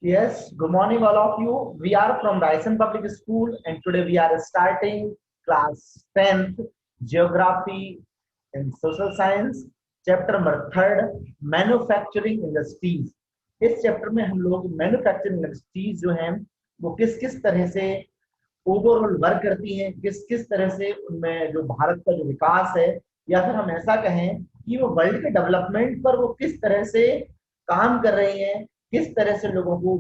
Yes, good morning all of you. We are from Dyson Public School and today we are starting class 10th Geography and Social Science chapter number 3rd Manufacturing Industries। इस chapter में हम लोग manufacturing industries जो हैं वो किस किस तरह से ओवरऑल वर्क करती हैं, किस किस तरह से उनमें जो भारत का जो विकास है या फिर हम ऐसा कहें कि वो वर्ल्ड के डेवलपमेंट पर वो किस तरह से काम कर रही हैं, किस तरह से लोगों को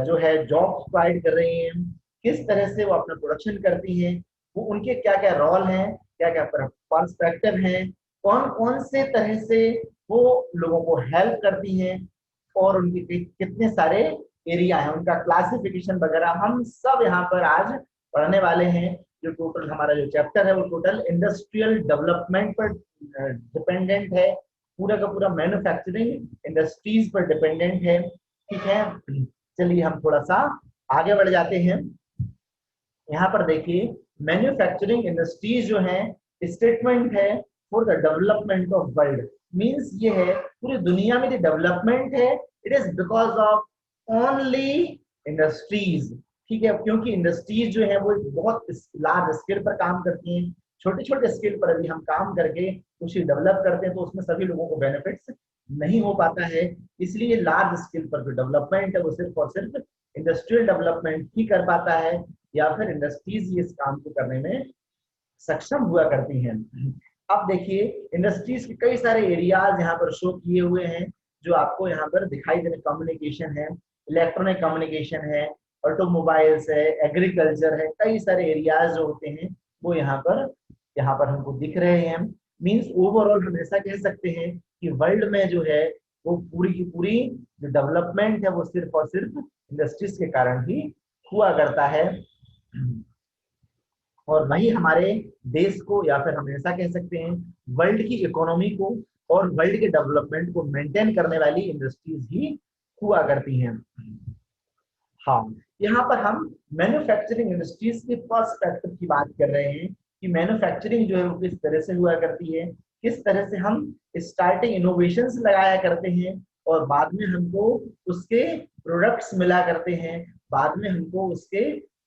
जो है जॉब प्रोवाइड कर रही हैं, किस तरह से वो अपना प्रोडक्शन करती हैं, वो उनके क्या क्या रोल हैं, क्या क्या पर्सपेक्टिव हैं, कौन कौन से तरह से वो लोगों को हेल्प करती हैं और उनके कितने सारे एरिया हैं, उनका क्लासिफिकेशन वगैरह हम सब यहाँ पर आज पढ़ने वाले हैं। जो टोटल हमारा जो चैप्टर है वो टोटल इंडस्ट्रियल डेवलपमेंट पर डिपेंडेंट है, पूरा का पूरा मैन्युफैक्चरिंग इंडस्ट्रीज पर डिपेंडेंट है। ठीक है, चलिए हम थोड़ा सा आगे बढ़ जाते हैं। यहाँ पर देखिए मैन्युफैक्चरिंग इंडस्ट्रीज जो है स्टेटमेंट है for the development of world, means ये है पूरी दुनिया में जो डेवलपमेंट है it is because of only industries. ठीक है, क्योंकि इंडस्ट्रीज जो है वो बहुत लार्ज स्केल पर काम करती हैं, छोटे छोटे स्केल पर अभी हम काम करके कुछ डेवलप करते हैं तो उसमें सभी लोगों को बेनिफिट्स नहीं हो पाता है। इसलिए लार्ज स्केल पर जो डेवलपमेंट है वो सिर्फ और सिर्फ इंडस्ट्रियल डेवलपमेंट ही कर पाता है या फिर इंडस्ट्रीज इस काम को करने में सक्षम हुआ करती हैं। अब देखिए इंडस्ट्रीज के कई सारे एरियाज यहाँ पर शो किए हुए हैं जो आपको यहाँ पर दिखाई दे रहे। कम्युनिकेशन है, इलेक्ट्रॉनिक कम्युनिकेशन है, ऑटोमोबाइल्स है, एग्रीकल्चर है, कई सारे एरियाज जो होते हैं वो यहाँ पर हमको दिख रहे हैं। मींस ओवरऑल हम ऐसा कह सकते हैं कि वर्ल्ड में जो है वो पूरी की पूरी जो डेवलपमेंट है वो सिर्फ और सिर्फ इंडस्ट्रीज के कारण ही हुआ करता है। और वही हमारे देश को या फिर हम ऐसा कह सकते हैं वर्ल्ड की इकोनॉमी को और वर्ल्ड के डेवलपमेंट को मेंटेन करने वाली इंडस्ट्रीज ही हुआ करती हैं। हाँ, यहाँ पर हम मैन्युफैक्चरिंग इंडस्ट्रीज के पर्सपेक्टिव की बात कर रहे हैं कि मैन्युफैक्चरिंग जो है वो किस तरह से हुआ करती है, किस तरह से हम स्टार्टिंग इनोवेशंस लगाया करते हैं और बाद में हमको उसके प्रोडक्ट्स मिला करते हैं, बाद में हमको उसके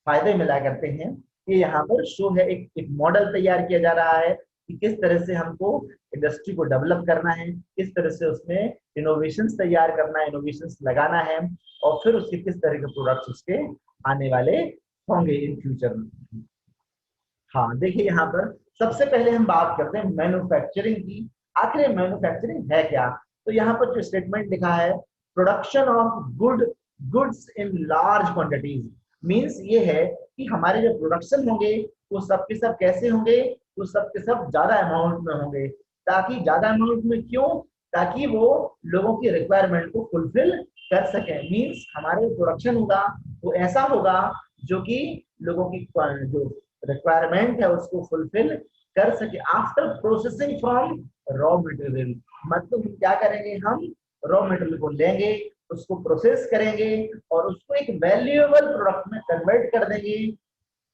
फायदे मिला करते हैं। ये यहाँ पर शो है, एक मॉडल तैयार किया जा रहा है कि किस तरह से हमको इंडस्ट्री को डेवलप करना है, किस तरह से उसमें इनोवेशंस तैयार करना है, इनोवेशंस लगाना है और फिर उसके किस तरह के प्रोडक्ट्स उसके आने वाले होंगे इन फ्यूचर में। हाँ देखिए यहाँ पर सबसे पहले हम बात करते हैं मैन्युफैक्चरिंग की। आखिर मैन्युफैक्चरिंग है क्या? तो यहाँ पर जो स्टेटमेंट लिखा है production of goods in large quantities, means ये है कि हमारे जो प्रोडक्शन होंगे वो सब के सब कैसे होंगे, वो सब के सब ज्यादा अमाउंट में होंगे। ताकि ज्यादा अमाउंट में क्यों? ताकि वो लोगों की रिक्वायरमेंट को फुलफिल कर सके। मींस हमारे प्रोडक्शन होगा वो ऐसा होगा जो कि लोगों की जो रिक्वायरमेंट है उसको फुलफिल कर सके। After processing from raw material, मतलब हम क्या करेंगे, हम रॉ मटेरियल को लेंगे, उसको प्रोसेस करेंगे और उसको एक वैल्यूएबल प्रोडक्ट में कन्वर्ट कर देंगे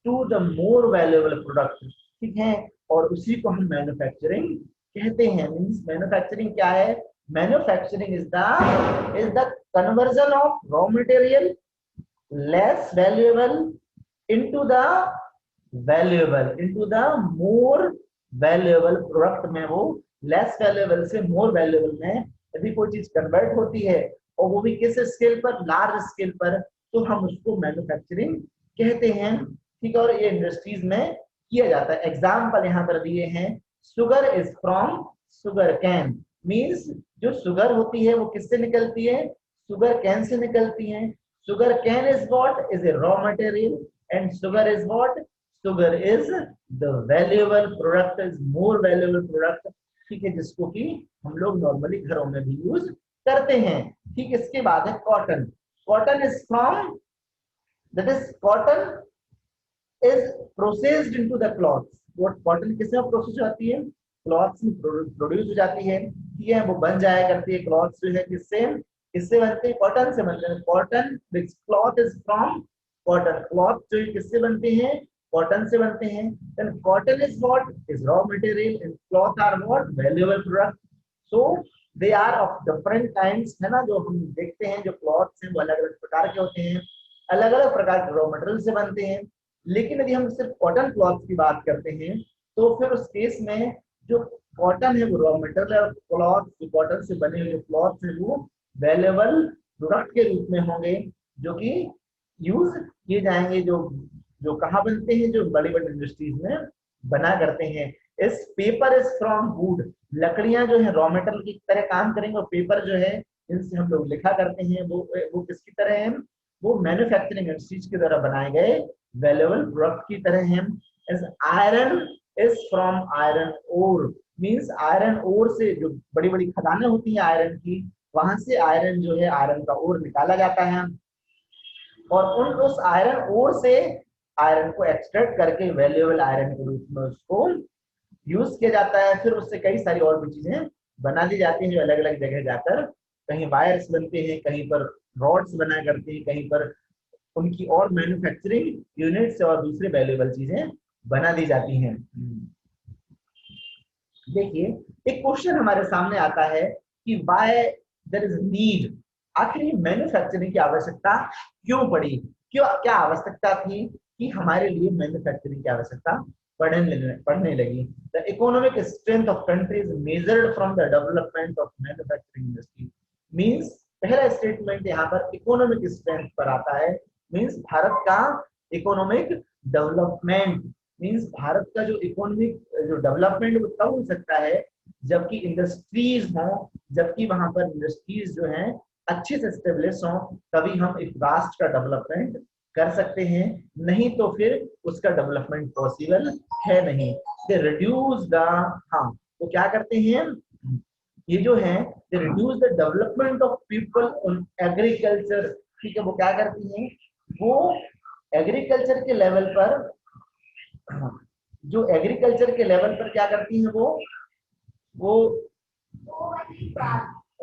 to the more valuable product. ठीक है, और उसी को हम मैन्युफैक्चरिंग कहते हैं। मींस मैन्युफैक्चरिंग क्या है? Manufacturing is the conversion of raw material less valuable into the more valuable product में वो लेस वैल्यूएबल से मोर वैल्यूएबल में यदि कोई चीज कन्वर्ट होती है और वो भी किस स्केल पर, लार्ज स्केल पर, तो हम उसको मैन्युफैक्चरिंग कहते हैं। ठीक है, और ये इंडस्ट्रीज में किया जाता है। एग्जाम्पल यहाँ पर दिए हैं, sugar is from sugar cane, means जो सुगर होती है वो किससे निकलती है? सुगर कैन से निकलती है। Sugar cane is what? Is a raw material, and sugar is what? Sugar is the valuable product, is more valuable product। ठीक है, जिसको कि हम लोग नॉर्मली घरों में भी यूज करते हैं। ठीक, इसके बाद है cotton. Cotton is from, that is cotton is processed into the clothes. वो कॉटन किसमें प्रोसेस होती है? क्लॉथ्स में प्रोड्यूस हो जाती है। ठीक है, वो बन जाया करती है। क्लॉथ्स जो है किससे बनते हैं? कॉटन से बनते हैं। Cotton cloth is from cotton, cloth जो है किससे बनते हैं? कॉटन से बनते हैं। Then cotton is what? Is raw material and cloth are what? Valuable product. So they are of different kinds, है ना, जो हम देखते हैं जो क्लॉथ्स हैं वो अलग अलग प्रकार के होते हैं, अलग अलग प्रकार के रॉ मटेरियल से बनते हैं। लेकिन यदि हम सिर्फ कॉटन क्लॉथ की बात करते हैं तो फिर उस केस में जो कॉटन है वो रॉ मटेरियल है, और क्लॉथ जो कॉटन से बने हुए जो क्लॉथ है वो वैल्यूएबल प्रोडक्ट के रूप में होंगे, जो कि यूज किए जाएंगे, जो जो कहाँ बनते हैं, जो बड़ी बड़ी इंडस्ट्रीज में बना करते हैं। इस पेपर इज फ्रॉम वुड, लकड़ियां जो है रॉ मेटेरियल की तरह काम करेंगे, और पेपर जो है इनसे हम लोग लिखा करते हैं, वो किसकी तरह है, वो मैन्युफैक्चरिंग इंडस्ट्रीज के द्वारा बनाए गए वैल्यूएबल प्रोडक्ट की तरह है। As iron is from iron ore, means iron ore से, जो बड़ी बड़ी खदानें होती हैं आयरन की, वहां से आयरन जो है, आयरन का ओर निकाला जाता है, और उस आयरन ओर से आयरन को एक्सट्रैक्ट करके वैल्यूएबल आयरन के रूप में उसको यूज किया जाता है। फिर उससे कई सारी और भी चीजें बना दी जाती हैं, जो अलग अलग जगह जाकर कहीं वायर्स बनते हैं, कहीं पर रॉड्स बना करते हैं, कहीं पर उनकी और मैन्युफैक्चरिंग यूनिट से और दूसरे वैल्यूएबल चीजें बना दी जाती हैं। देखिए, एक क्वेश्चन हमारे सामने आता है कि व्हाई देयर इज नीड, आखिर मैन्युफैक्चरिंग की आवश्यकता क्यों पड़ी, क्यों, क्या आवश्यकता थी कि हमारे लिए मैन्युफैक्चरिंग की आवश्यकता पढ़ने लगी। The economic strength of countries measured from the development of manufacturing industry, means पहला स्टेटमेंट यहाँ पर इकोनॉमिक स्ट्रेंथ पर आता है, मींस भारत का इकोनॉमिक डेवलपमेंट, मींस भारत का जो इकोनॉमिक जो डेवलपमेंट वो तब हो सकता है जबकि इंडस्ट्रीज हो, जबकि वहां पर इंडस्ट्रीज जो हैं अच्छे से स्टेब्लिश हो, तभी हम एक राष्ट्र का डेवलपमेंट कर सकते हैं, नहीं तो फिर उसका डेवलपमेंट पॉसिबल है नहीं। दे रिड्यूस द, हाँ, तो क्या करते हैं ये जो है, they reduce the development of people on agriculture, ठीक है, वो क्या करती हैं, वो एग्रीकल्चर के लेवल पर, जो एग्रीकल्चर के लेवल पर क्या करती हैं वो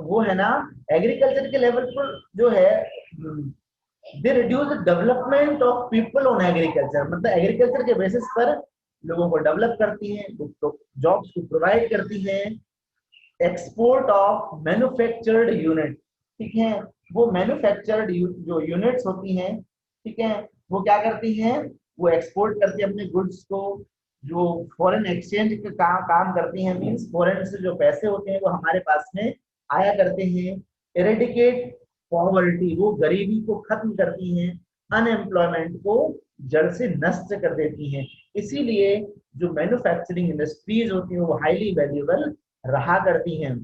वो है ना, एग्रीकल्चर के लेवल पर जो है, they reduce the development of people on agriculture, मतलब एग्रीकल्चर के बेसिस पर लोगों को डेवलप करती हैं, जॉब्स को प्रोवाइड करती हैं। एक्सपोर्ट ऑफ मैन्युफैक्चर्ड यूनिट, ठीक है, वो मैन्युफैक्चर्ड जो यूनिट्स होती हैं, ठीक है, वो क्या करती हैं, वो एक्सपोर्ट करती है अपने गुड्स को, जो फॉरेन एक्सचेंज का काम करती हैं, मींस फॉरेन से जो पैसे होते हैं वो हमारे पास में आया करते हैं। इरेडिकेट पॉवर्टी, वो गरीबी को खत्म करती हैं, अनएम्प्लॉयमेंट को जड़ से नष्ट कर देती हैं। इसीलिए जो मैन्युफैक्चरिंग इंडस्ट्रीज होती हैं वो हाईली वैल्यूएबल रहा करती हैं।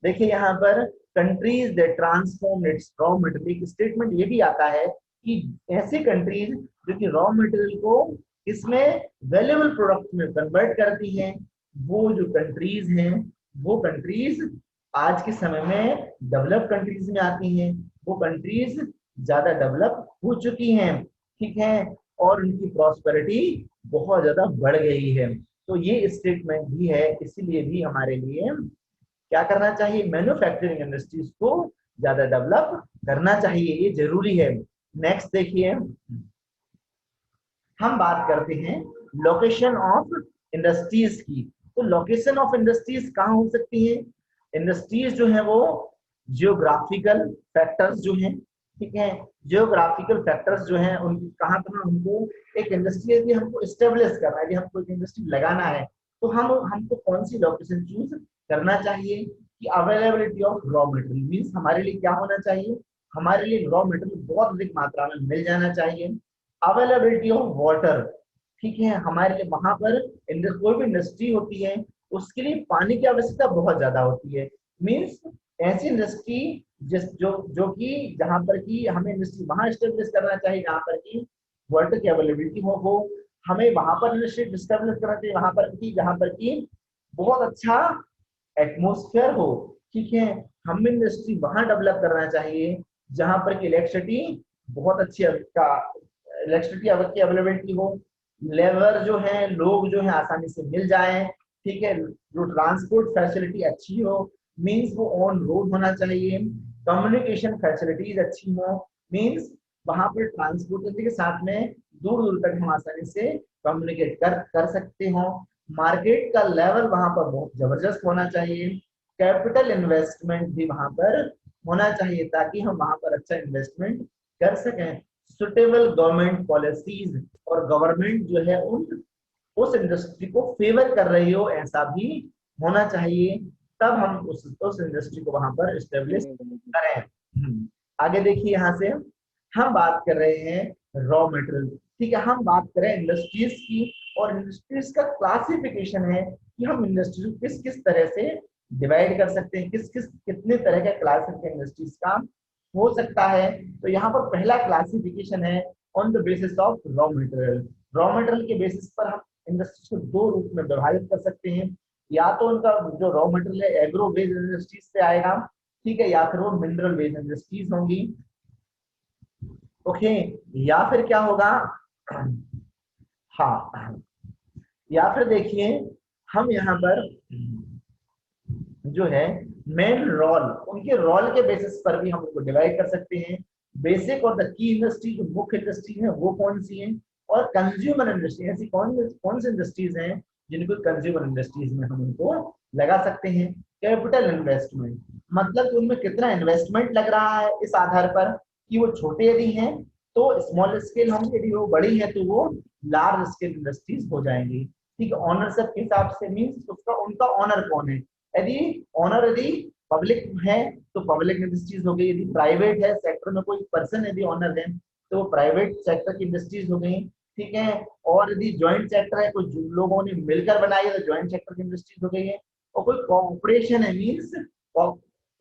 देखिए यहाँ पर countries they transform it's raw material, statement ये भी आता है कि ऐसी कंट्रीज जो कि रॉ मटेरियल को इसमें वैल्यूएबल प्रोडक्ट में कन्वर्ट करती हैं, वो जो कंट्रीज हैं वो कंट्रीज आज के समय में डेवलप कंट्रीज में आती हैं, वो कंट्रीज ज्यादा डेवलप हो चुकी हैं, ठीक है, और उनकी प्रॉस्पेरिटी बहुत ज्यादा बढ़ गई है। तो ये स्टेटमेंट भी है, इसीलिए भी हमारे लिए क्या करना चाहिए, मैन्युफैक्चरिंग इंडस्ट्रीज को ज्यादा डेवलप करना चाहिए, ये जरूरी है। नेक्स्ट देखिए, हम बात करते हैं लोकेशन ऑफ इंडस्ट्रीज की। तो लोकेशन ऑफ इंडस्ट्रीज कहाँ हो सकती है, इंडस्ट्रीज जो है वो जियोग्राफिकल फैक्टर्स जो हैं, ठीक है, जियोग्राफिकल फैक्टर्स जो हैं उनकी कहाँ कहाँ हमको एक इंडस्ट्री यदि हमको स्टेब्लिश करना है, यदि हमको एक इंडस्ट्री लगाना है, तो हमको कौन सी लोकेशन चूज करना चाहिए कि availability of raw material, means हमारे लिए क्या होना चाहिए, हमारे लिए रॉ मटेरियल बहुत अधिक मात्रा में मिल जाना चाहिए। अवेलेबिलिटी ऑफ वाटर, ठीक है, हमारे लिए वहां पर कोई भी इंडस्ट्री होती है उसके लिए पानी की आवश्यकता बहुत ज्यादा होती है, मींस ऐसी इंडस्ट्री जिस जो कि जहां पर की हमें इंडस्ट्री वहां स्टेब्लिश करना चाहिए जहां पर की वाटर की अवेलेबिलिटी हो, हमें वहां पर इंडस्ट्री स्टेब्लिश करना चाहिए वहां पर की जहां पर की बहुत अच्छा एटमोस्फेयर हो, ठीक है, हमें इंडस्ट्री वहां डेवलप करना चाहिए जहां पर की इलेक्ट्रिसिटी बहुत अच्छी का इलेक्ट्रिसिटी की अवेलेबिलिटी हो, लेबर जो है लोग जो है आसानी से मिल जाए, ठीक है, जो ट्रांसपोर्ट फैसिलिटी अच्छी हो, मींस वो ऑन रोड होना चाहिए, कम्युनिकेशन फैसिलिटीज अच्छी हो, मींस वहां पर ट्रांसपोर्ट के साथ में दूर दूर तक हम आसानी से कम्युनिकेट कर सकते हो, मार्केट का लेवल वहां पर बहुत जबरदस्त होना चाहिए, कैपिटल इन्वेस्टमेंट भी वहां पर होना चाहिए ताकि हम वहां पर अच्छा इन्वेस्टमेंट कर सकें। सुटेबल गवर्नमेंट पॉलिसीज, और गवर्नमेंट जो है उन उस इंडस्ट्री को फेवर कर रही हो ऐसा भी होना चाहिए, तब हम उस इंडस्ट्री को वहां पर स्टेब्लिश करें। आगे देखिए, यहाँ से हम बात कर रहे हैं रॉ मटेरियल। ठीक है, हम बात करें इंडस्ट्रीज की, और इंडस्ट्रीज का क्लासिफिकेशन है कि हम इंडस्ट्री किस किस तरह से डिवाइड कर सकते हैं, किस किस कितने तरह का क्लासिफिकेशन इंडस्ट्रीज का हो सकता है। तो यहाँ पर पहला क्लासिफिकेशन है on the basis of raw material. Raw material के बेसिस पर हम इंडस्ट्रीज को दो रूप में विभाजित कर सकते हैं, या तो उनका जो रॉ मटेरियल है एग्रो बेस्ड इंडस्ट्रीज से आएगा, ठीक है, या फिर वो मिनरल बेस्ड इंडस्ट्रीज होंगी। ओके, या फिर क्या होगा, हाँ, या फिर देखिए हम यहाँ पर जो है मेन रोल, उनके रोल के बेसिस पर भी हम उनको डिवाइड कर सकते हैं। बेसिक और द की इंडस्ट्री, जो मुख्य इंडस्ट्री है वो कौन सी है, और कंज्यूमर इंडस्ट्री, ऐसी कौन सी इंडस्ट्रीज हैं जिनको कंज्यूमर इंडस्ट्रीज में हम उनको लगा सकते हैं। कैपिटल इन्वेस्टमेंट, मतलब उनमें कितना इन्वेस्टमेंट लग रहा है इस आधार पर कि वो छोटे यदि हैं तो स्मॉल स्केल होंगे, यदि वो बड़ी है तो वो लार्ज स्केल इंडस्ट्रीज हो जाएंगी। ठीक है, ऑनरशिप के हिसाब से मीन्स उसका उनका ऑनर कौन है, यदि ऑनर यदि पब्लिक है तो पब्लिक इंडस्ट्रीज हो गई, यदि प्राइवेट है सेक्टर में कोई पर्सन यदि ऑनर है तो वो प्राइवेट सेक्टर की इंडस्ट्रीज हो गई। ठीक है, और यदि ज्वाइंट सेक्टर है, कुछ लोगों ने मिलकर बनाई है तो ज्वाइंट सेक्टर की इंडस्ट्रीज हो गई है। और कोई कॉर्पोरेशन है मीन्स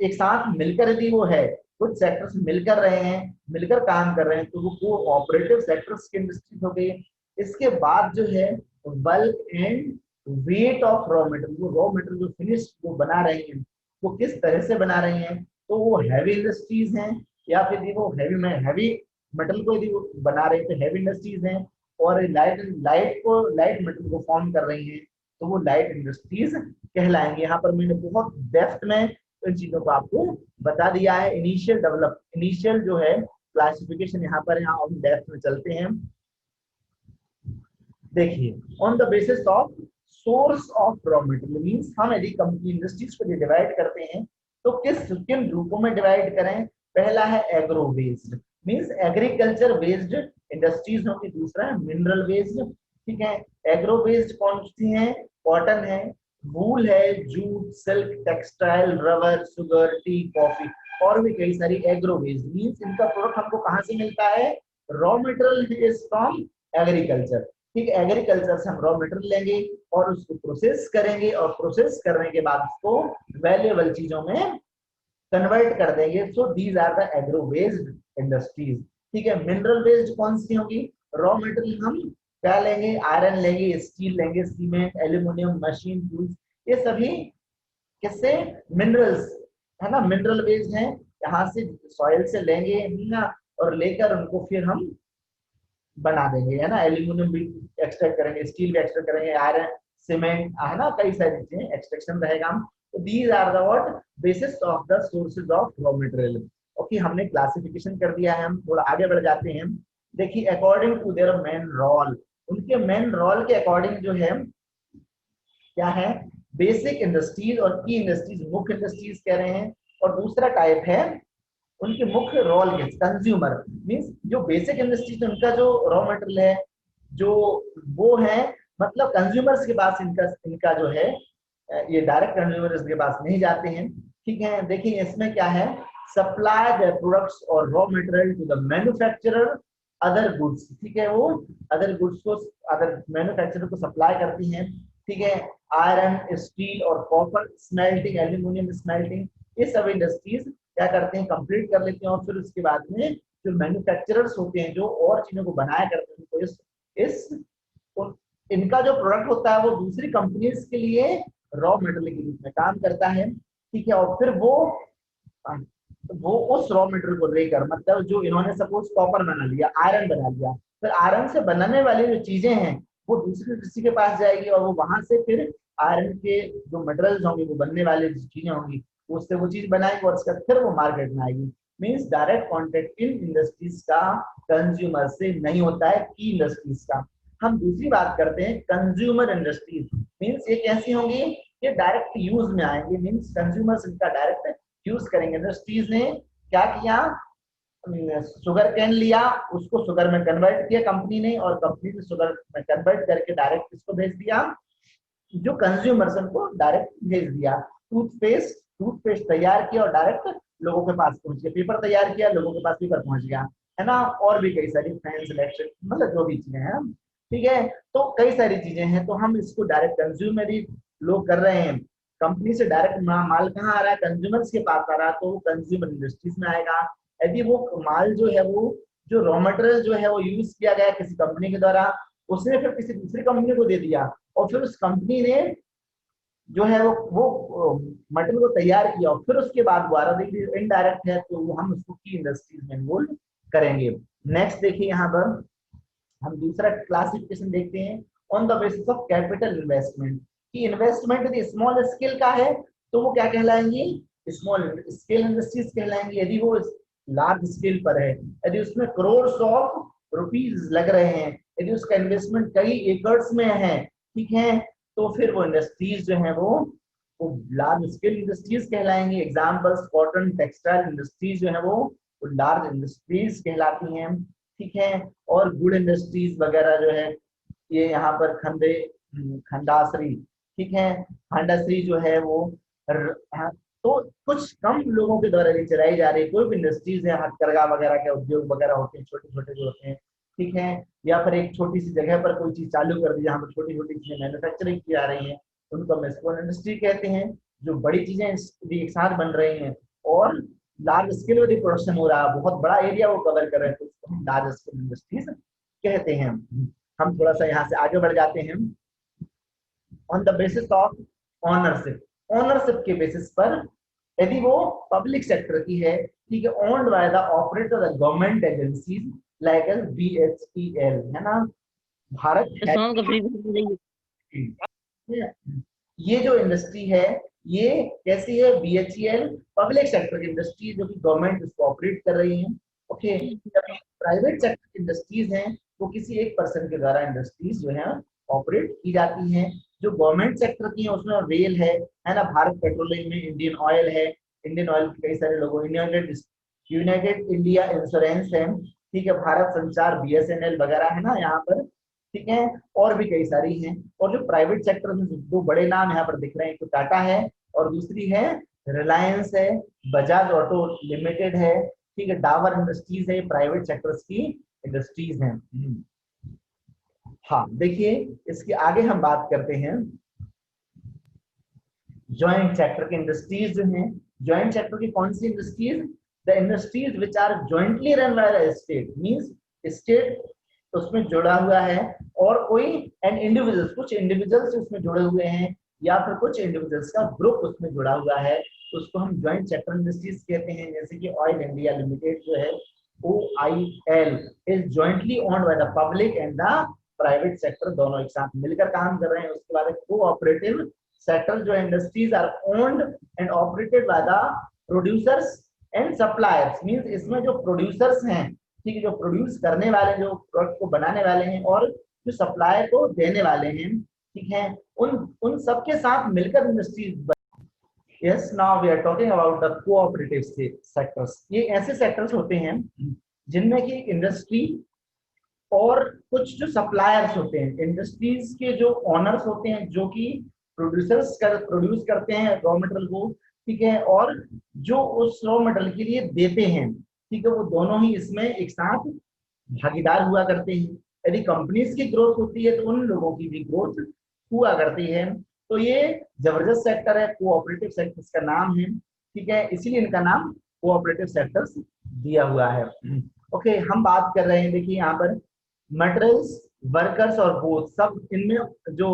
एक साथ मिलकर यदि वो है, कुछ सेक्टर्स मिलकर रहे हैं, मिलकर काम कर रहे हैं, तो वो कोऑपरेटिव सेक्टर्स की इंडस्ट्रीज हो गई। इसके बाद जो है bulk and weight of raw material, वो रॉ मटेरियल जो फिनिश जो बना रहे हैं वो किस तरह से बना रहे हैं, तो वो हैवी इंडस्ट्रीज हैं, या फिर वो हैवी मेटल को यदि वो बना रहे हैं तो हैवी इंडस्ट्रीज हैं, और लाइट मटेरियल को फॉर्म कर रही हैं तो वो लाइट इंडस्ट्रीज कहलाएंगे। यहाँ पर मैंने बहुत डेप्थ में इन चीजों को आपको बता दिया है। इनिशियल जो है क्लासिफिकेशन यहाँ पर, यहाँ हम डेप्थ में चलते हैं। देखिए, on the basis of source of raw material means हम यदि कंपनी इंडस्ट्रीज को डिवाइड करते हैं तो किन रूपों में डिवाइड करें। पहला है agro based, means agriculture based industries होगी। दूसरा है मिनरल बेस्ड। ठीक है, एग्रो बेस्ड कौन सी है, कॉटन है, वूल है, jute, silk, textile, rubber, sugar, T, coffee, और भी कई सारी एग्रो बेस्ड मींस इनका प्रोडक्ट हमको कहाँ से मिलता है, raw material is from agriculture. ठीक है, एग्रीकल्चर से हम रॉ मटेरियल लेंगे और उसको प्रोसेस करेंगे, और प्रोसेस करने के बाद उसको वैल्यूएबल चीजों में कन्वर्ट कर देंगे। So these are the agro based industries. ठीक है, मिनरल बेस्ड कौन सी होगी, रॉ मटेरियल हम क्या लेंगे, आयरन लेंगे, स्टील लेंगे, सीमेंट, एल्यूमिनियम, मशीन टूल्स, ये सभी किससे, मिनरल्स है ना, मिनरल बेस्ड हैं। यहाँ से सॉइल से लेंगे ना, और लेकर उनको फिर हम बना देंगे, है ना, एल्यूमिनियम भी एक्सट्रैक्ट करेंगे, स्टील भी एक्सट्रैक्ट करेंगे, आयरन, सीमेंट, है ना, कई सारी चीजें एक्सट्रैक्शन रहेगा। तो these are the what basis of the sources of raw material. Okay, हमने क्लासिफिकेशन कर दिया है, हम थोड़ा आगे बढ़ जाते हैं। देखिए, according to their main role, उनके मेन रोल के अकॉर्डिंग जो है क्या है, बेसिक इंडस्ट्रीज और की इंडस्ट्रीज, मुख्य इंडस्ट्रीज कह रहे हैं। और दूसरा टाइप है उनके मुख्य रोल के कंज्यूमर, मींस जो बेसिक इंडस्ट्रीज उनका जो रॉ मटेरियल है जो वो है, मतलब कंज्यूमर्स के पास इनका जो है ये डायरेक्ट कंज्यूमर्स के पास नहीं जाते हैं। ठीक है, देखिए इसमें क्या है, सप्लाई द प्रोडक्ट्स और raw material to the manufacturer other goods. ठीक है, वो अदर गुड्स को अदर मैन्युफैक्चरर को सप्लाई करती हैं। ठीक है, आयरन, स्टील और कॉपर स्मेल्टिंग, एल्यूमिनियम स्मेल्टिंग, ये सब इंडस्ट्रीज क्या करते हैं, कंप्लीट कर लेते हैं, और फिर उसके बाद में जो मैन्युफैक्चरर्स होते हैं जो और चीजों को बनाया करते हैं, तो इनका जो प्रोडक्ट होता है वो दूसरी कंपनीज के लिए रॉ मटेरियल के रूप में काम करता है। ठीक है, और फिर वो उस रॉ मटेरियल को लेकर, मतलब जो इन्होंने सपोज कॉपर बना लिया, आयरन बना लिया, फिर आयरन से बनाने वाली जो चीजें हैं वो दूसरी किसी के पास जाएगी, और वो वहां से फिर आयरन के जो मटेरियल्स होंगे, वो बनने वाली चीजें होंगी, उससे वो चीज बनाएंगे और उसका फिर वो मार्केट में आएगी। Means direct contact in industries का कंज्यूमर से नहीं होता है, की इंडस्ट्रीज का। हम दूसरी बात करते हैं कंज्यूमर इंडस्ट्रीज, मींस ये कैसी होंगी, ये डायरेक्ट यूज में आएंगे, मीन्स कंज्यूमर्स इनका डायरेक्ट यूज करेंगे। इंडस्ट्रीज ने क्या किया, शुगर कैन लिया, उसको शुगर में कन्वर्ट किया कंपनी ने, और कंपनी ने शुगर में कन्वर्ट करके डायरेक्ट इसको भेज दिया, जो कंज्यूमर्स उनको डायरेक्ट भेज दिया। टूथपेस्ट तैयार किया और डायरेक्ट लोगों के पास पहुंच गया। पेपर तैयार किया, लोगों के पास पेपर पहुंच गया, है ना। और भी कई सारी फैंस इलेक्ट्रिक, मतलब जो भी चीजें हैं, ठीक है। तो कई सारी चीजें हैं, तो हम इसको डायरेक्ट कंज्यूमर लोग कर रहे हैं। कंपनी से डायरेक्ट माल कहाँ आ रहा है, कंज्यूमर्स के पास आ रहा है, तो वो कंज्यूमर इंडस्ट्रीज में आएगा। यदि वो माल जो है, वो जो रॉ मटेरियल जो है वो यूज किया गया किसी कंपनी के द्वारा, उसने फिर किसी दूसरी कंपनी को दे दिया, और फिर उस कंपनी ने जो है वो मटेरियल को तैयार किया, और फिर उसके बाद दोबारा देखिए इनडायरेक्ट है, तो वो हम उसको की इंडस्ट्रीज में इन्वॉल्व करेंगे। नेक्स्ट देखिए यहाँ पर हम दूसरा क्लासिफिकेशन देखते हैं, on the basis of capital investment, कि इन्वेस्टमेंट यदि स्मॉल स्केल का है तो वो क्या कहलाएंगे, स्मॉल स्केल इंडस्ट्रीज कहलाएंगे। यदि वो लार्ज स्केल पर है, यदि उसमें करोड़ ऑफ रुपीज लग रहे हैं, यदि उसका इन्वेस्टमेंट कई एकर्स में है, ठीक है, तो फिर वो इंडस्ट्रीज जो है वो लार्ज स्केल इंडस्ट्रीज कहलाएंगे। एग्जांपल्स कॉटन टेक्सटाइल इंडस्ट्रीज जो है वो लार्ज इंडस्ट्रीज कहलाती हैं, ठीक है। और गुड इंडस्ट्रीज वगैरह जो है, ये यहाँ पर खंडाश्री, ठीक है, खंडाश्री जो है वो तो कुछ कम लोगों के द्वारा ये चलाई जा रही कोई भी इंडस्ट्रीज है, हथकरघा वगैरह के उद्योग वगैरह होते हैं, छोटे छोटे जो होते हैं, ठीक है। या फिर एक छोटी सी जगह पर कोई चीज चालू कर दी जहाँ पर छोटी छोटी चीजें मैन्युफैक्चरिंग की जा रही है, उनको हम स्मॉल इंडस्ट्री कहते हैं। जो बड़ी चीजें एक साथ बन रही हैं और लार्ज स्केल में प्रोडक्शन हो रहा है, बहुत बड़ा एरिया वो कवर कर रहे हैं, तो उसको हम लार्ज स्केल इंडस्ट्रीज कहते हैं। हम थोड़ा सा यहाँ से आगे बढ़ जाते हैं। On the basis of ownership, ownership के बेसिस पर यदि वो पब्लिक सेक्टर की है, ठीक है, owned by the operator the government agencies like S BHEL, है ना, भारत ये जो इंडस्ट्री है ये कैसी है, BHEL पब्लिक सेक्टर की इंडस्ट्री जो कि गवर्नमेंट इसको ऑपरेट कर रही है, ओके। प्राइवेट सेक्टर इंडस्ट्रीज हैं वो किसी एक पर्सन के द्वारा इंडस्ट्रीज जो है ऑपरेट की जाती हैं। जो गवर्नमेंट सेक्टर की है उसमें रेल है ना, भारत पेट्रोलियम में इंडियन ऑयल है, इंडियन ऑयल के कई सारे लोगों, यूनाइटेड इंडिया इंश्योरेंस है, ठीक है, भारत संचार BSNL वगैरह है ना यहाँ पर, ठीक है। और भी कई सारी हैं। और जो प्राइवेट सेक्टर में दो बड़े नाम यहाँ पर दिख रहे हैं, एक तो टाटा है और दूसरी है रिलायंस है, बजाज ऑटो लिमिटेड है, ठीक है, डाबर इंडस्ट्रीज है, प्राइवेट सेक्टर्स की इंडस्ट्रीज हैं। हाँ देखिए इसके आगे हम बात करते हैं जॉइंट सेक्टर की इंडस्ट्रीज जो हैं। जॉइंट सेक्टर की कौन सी industries, the industries which are jointly run by the state, means state उसमें जुड़ा हुआ है और कोई एंड इंडिविजुअल्स, कुछ इंडिविजुअल्स उसमें जुड़े हुए हैं या फिर कुछ इंडिविजुअल्स का ग्रुप उसमें जुड़ा हुआ है, तो उसको हम जॉइंट सेक्टर इंडस्ट्रीज कहते हैं। जैसे कि ऑयल इंडिया लिमिटेड जो है OIL is jointly owned by the public and the private sector, दोनों एक साथ मिलकर काम कर रहे हैं। उसके बाद कोऑपरेटिव सेक्टर जो industries are owned and operated by the producers and suppliers, means इसमें जो प्रोड्यूसर्स हैं, ठीक है, जो प्रोड्यूस करने वाले, जो प्रोडक्ट को बनाने वाले हैं, और जो सप्लायर को देने वाले हैं, ठीक है, उन सबके साथ मिलकर industries. Yes, now we are talking about the cooperative sectors. ये ऐसे सेक्टर्स होते हैं जिनमें की इंडस्ट्री और कुछ जो सप्लायर्स होते हैं, इंडस्ट्रीज के जो ओनर्स होते हैं जो कि प्रोड्यूस करते हैं रॉ मटेरियल को, ठीक है, और जो उस रॉ मटेरियल के लिए देते हैं, ठीक है, वो दोनों ही इसमें एक साथ भागीदार हुआ करते हैं। यदि कंपनीज की ग्रोथ होती है तो उन लोगों की भी ग्रोथ हुआ करती है। तो ये जबरदस्त सेक्टर है, कोऑपरेटिव सेक्टर्स का नाम है, ठीक है, इसीलिए इनका नाम कोऑपरेटिव सेक्टर्स दिया हुआ है। ओके, हम बात कर रहे हैं, देखिए यहाँ पर मटेरियल्स, वर्कर्स और बोथ, सब इनमें जो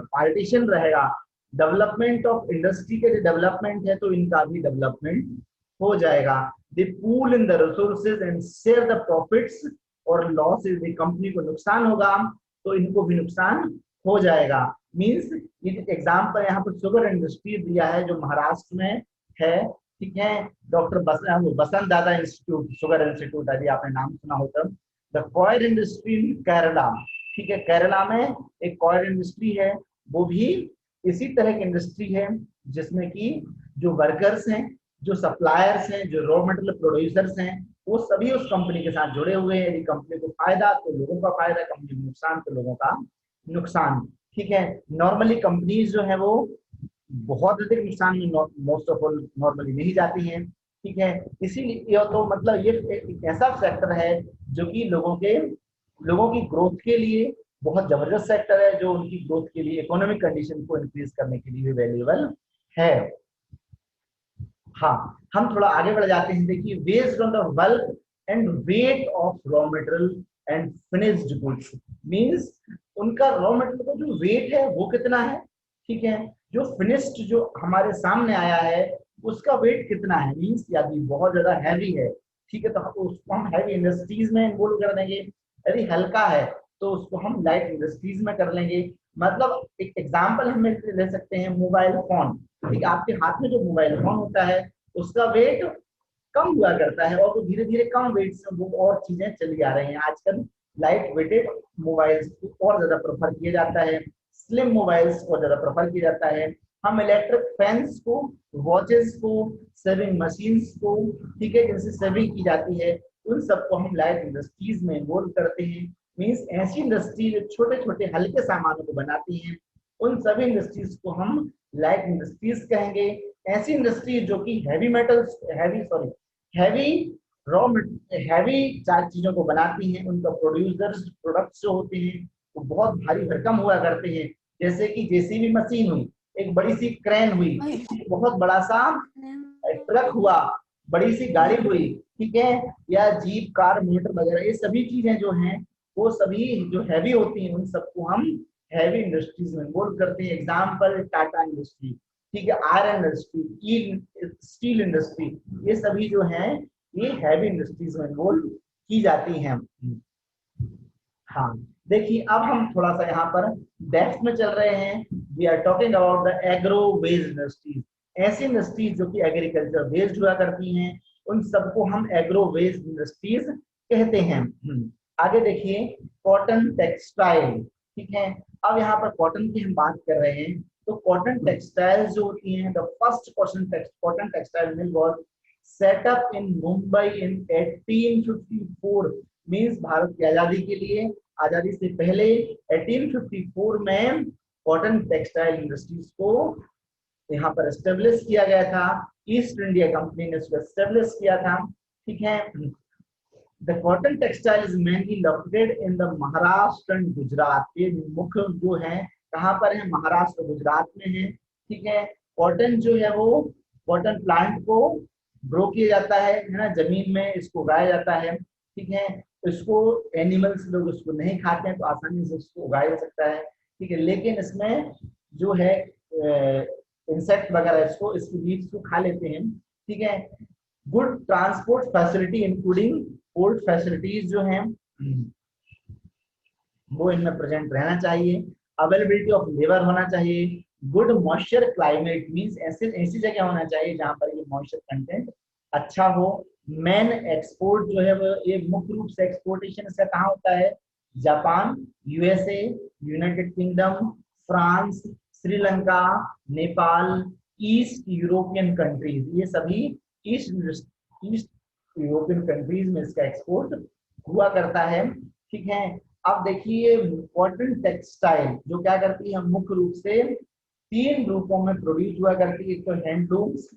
पार्टीशन रहेगा, डेवलपमेंट ऑफ इंडस्ट्री के जो डेवलपमेंट है तो इनका भी डेवलपमेंट हो जाएगा। They pool in the resources and share the profits और लॉसेज, कंपनी को नुकसान होगा तो इनको भी नुकसान हो जाएगा। मींस ये एग्जांपल यहाँ पर शुगर इंडस्ट्री दिया है जो महाराष्ट्र में है, ठीक है, डॉक्टर बसंत दादा इंस्टीट्यूट, शुगर इंस्टीट्यूट, यदि आपने नाम सुना हो तब। The coir industry in Kerala, ठीक है, केरला में एक कॉयर इंडस्ट्री है, वो भी इसी तरह की इंडस्ट्री है जिसमें कि जो वर्कर्स हैं, जो सप्लायर्स हैं, जो रॉ मटेरियल प्रोड्यूसर्स हैं, वो सभी उस कंपनी के साथ जुड़े हुए हैं। यदि कंपनी को फायदा तो लोगों का फायदा, कंपनी को नुकसान तो लोगों का नुकसान। ठीक है, नॉर्मली कंपनीज जो है वो बहुत अधिक नुकसान में मोस्ट ऑफ ऑल नॉर्मली नहीं जाती हैं। ठीक है, इसीलिए तो मतलब ये एक ऐसा सेक्टर है जो कि लोगों की ग्रोथ के लिए बहुत जबरदस्त सेक्टर है, जो उनकी ग्रोथ के लिए, इकोनॉमिक कंडीशन को इंक्रीज करने के लिए भी वैल्यूएबल है। हाँ, हम थोड़ा आगे बढ़ जाते हैं। देखिए, based on the bulk and weight of raw material and finished goods, means उनका रॉ मटेरियल का जो वेट है वो कितना है। ठीक है, जो फिनिश्ड जो हमारे सामने आया है उसका वेट कितना है, मींस यदि बहुत ज्यादा हैवी है, ठीक है, तो उसको हम हैवी इंडस्ट्रीज में इन्वॉल्व कर देंगे। यदि हल्का है तो उसको हम लाइट इंडस्ट्रीज में कर लेंगे। मतलब एक एग्जांपल हम ले सकते हैं मोबाइल फोन। ठीक है, आपके हाथ में जो मोबाइल फोन होता है उसका वेट कम हुआ करता है, और वो धीरे धीरे कम वेट से वो और चीजें चली आ रही हैं। आजकल लाइट वेटेड मोबाइल्स को और ज्यादा प्रेफर किया जाता है, स्लिम मोबाइल्स को ज्यादा प्रेफर किया जाता है। हम इलेक्ट्रिक फैंस को, वॉचेस को, सेविंग मशीन्स को, ठीक है, जिनसे सेविंग की जाती है, उन सबको हम लाइट इंडस्ट्रीज में इन्वॉल्व करते हैं। मीन्स ऐसी इंडस्ट्री जो छोटे छोटे हल्के सामानों को बनाती हैं, उन सभी इंडस्ट्रीज को हम लाइट इंडस्ट्रीज कहेंगे। ऐसी इंडस्ट्री जो कि heavy metals, heavy raw heavy चार चीजों को बनाती हैं, उनका प्रोड्यूसर्स प्रोडक्ट्स जो होते हैं वो बहुत भारी भरकम हुआ करते हैं। जैसे कि जेसीबी मशीन हुई, एक बड़ी सी क्रेन हुई, बहुत बड़ा सा ट्रक हुआ, बड़ी सी गाड़ी हुई, ठीक है, या जीप, कार, मोटर वगैरह, ये सभी चीजें जो हैं वो सभी जो हैवी होती हैं, उन सबको हम हैवी इंडस्ट्रीज में इन्वॉल्व करते हैं। एग्जाम्पल टाटा इंडस्ट्री, ठीक है, आयरन इंडस्ट्री, स्टील इंडस्ट्री, ये सभी जो हैं ये हैवी इंडस्ट्रीज में इन्वॉल्व की जाती हैं। हाँ, देखिए अब हम थोड़ा सा यहाँ पर डेप्थ में चल रहे हैं। We are talking about the agro based industries. ऐसी इंडस्ट्रीज जो कि एग्रीकल्चर बेस्ड हुआ करती हैं, उन सबको हम एग्रो बेस्ड इंडस्ट्रीज कहते हैं। आगे देखिए, कॉटन टेक्सटाइल। ठीक है, अब यहाँ पर कॉटन की हम बात कर रहे हैं, तो कॉटन टेक्सटाइल्स जो होती हैं, the first cotton textile mill was set up in Mumbai in 1854। Means Bharat की आजादी के लिए, आजादी से पहले 1854 में कॉटन टेक्सटाइल इंडस्ट्रीज को यहाँ पर एस्टेब्लिश किया गया था। ईस्ट इंडिया कंपनी ने इसको एस्टेब्लिश किया था। ठीक है, the cotton textile is mainly located in the Maharashtra and Gujarat. ये मुख्य जो है कहाँ पर है, महाराष्ट्र गुजरात में है। ठीक है, कॉटन जो है वो कॉटन प्लांट को ग्रो किया जाता है ना, जमीन में इसको उगाया जाता है। ठीक है, इसको एनिमल्स लोग इसको नहीं खाते हैं, तो आसानी से इसको उगाया जा सकता है। ठीक है, लेकिन इसमें जो है इंसेक्ट वगैरह इसको, इसकी लीव्स को खा लेते हैं। ठीक है, good transport facility including port facilities जो हैं वो इनमें प्रेजेंट रहना चाहिए। अवेलेबिलिटी ऑफ लेबर होना चाहिए। गुड मॉइस्चर क्लाइमेट, मींस ऐसी जगह होना चाहिए जहां पर ये मॉइस्चर कंटेंट अच्छा हो। मेन एक्सपोर्ट जो है वो, ये मुख्य रूप से एक्सपोर्टेशन इसका कहाँ होता है, Japan, USA, United kingdom, France, Sri Lanka, Nepal, east European countries, ये सभी ईस्ट यूरोपियन कंट्रीज में इसका एक्सपोर्ट हुआ करता है। ठीक है, अब देखिए कॉटन टेक्सटाइल जो क्या करती है, मुख्य रूप से तीन ग्रुपों में प्रोड्यूस हुआ करती है। एक तो handlooms,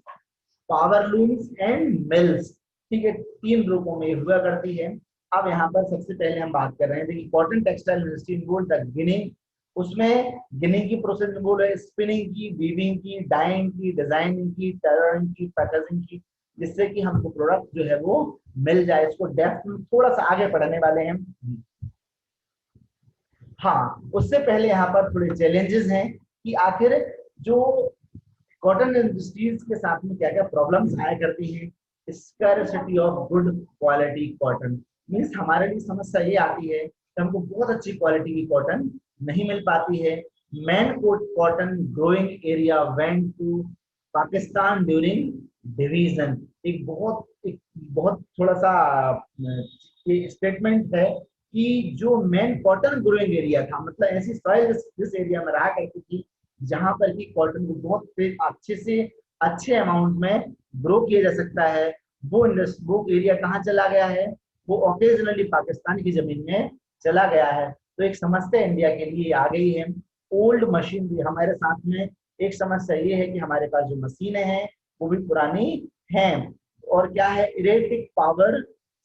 power looms and mills. ठीक है, तीन ग्रुपों में हुआ करती है। अब यहाँ पर सबसे पहले हम बात कर रहे हैं, देखिए cotton textile industry involve the ginning, उसमें गिनिंग की प्रोसेस इन्वॉल्व है, स्पिनिंग की, वीविंग की, डाइंग की, डिजाइनिंग की, टेलरिंग की, पैकेजिंग की, जिससे कि हमको प्रोडक्ट जो है वो मिल जाए। इसको डेप्थ में थोड़ा सा आगे पढ़ने वाले हैं। हाँ, उससे पहले यहाँ पर थोड़े चैलेंजेस हैं कि आखिर जो कॉटन इंडस्ट्रीज के साथ में क्या क्या प्रॉब्लम्स आया करती हैं। Scarcity of good quality cotton, means हमारे लिए समस्या ये आती है कि हमको बहुत अच्छी क्वालिटी की कॉटन नहीं मिल पाती है। Main cotton growing area went to Pakistan during division. एक बहुत थोड़ा सा स्टेटमेंट है कि जो मेन कॉटन ग्रोइंग एरिया था, मतलब ऐसी सॉइल जिस एरिया में रहा करती थी, जहां पर कि कॉटन को बहुत अच्छे से अच्छे अमाउंट में ग्रो किया जा सकता है, वो एरिया कहाँ चला गया है, वो ओकेजनली पाकिस्तान की जमीन में चला गया है। तो एक समस्या इंडिया के लिए आ गई है। ओल्ड मशीन भी हमारे साथ में, एक समस्या ये है कि हमारे पास जो मशीनें हैं वो भी पुरानी हैं, और क्या है, इरेटिक पावर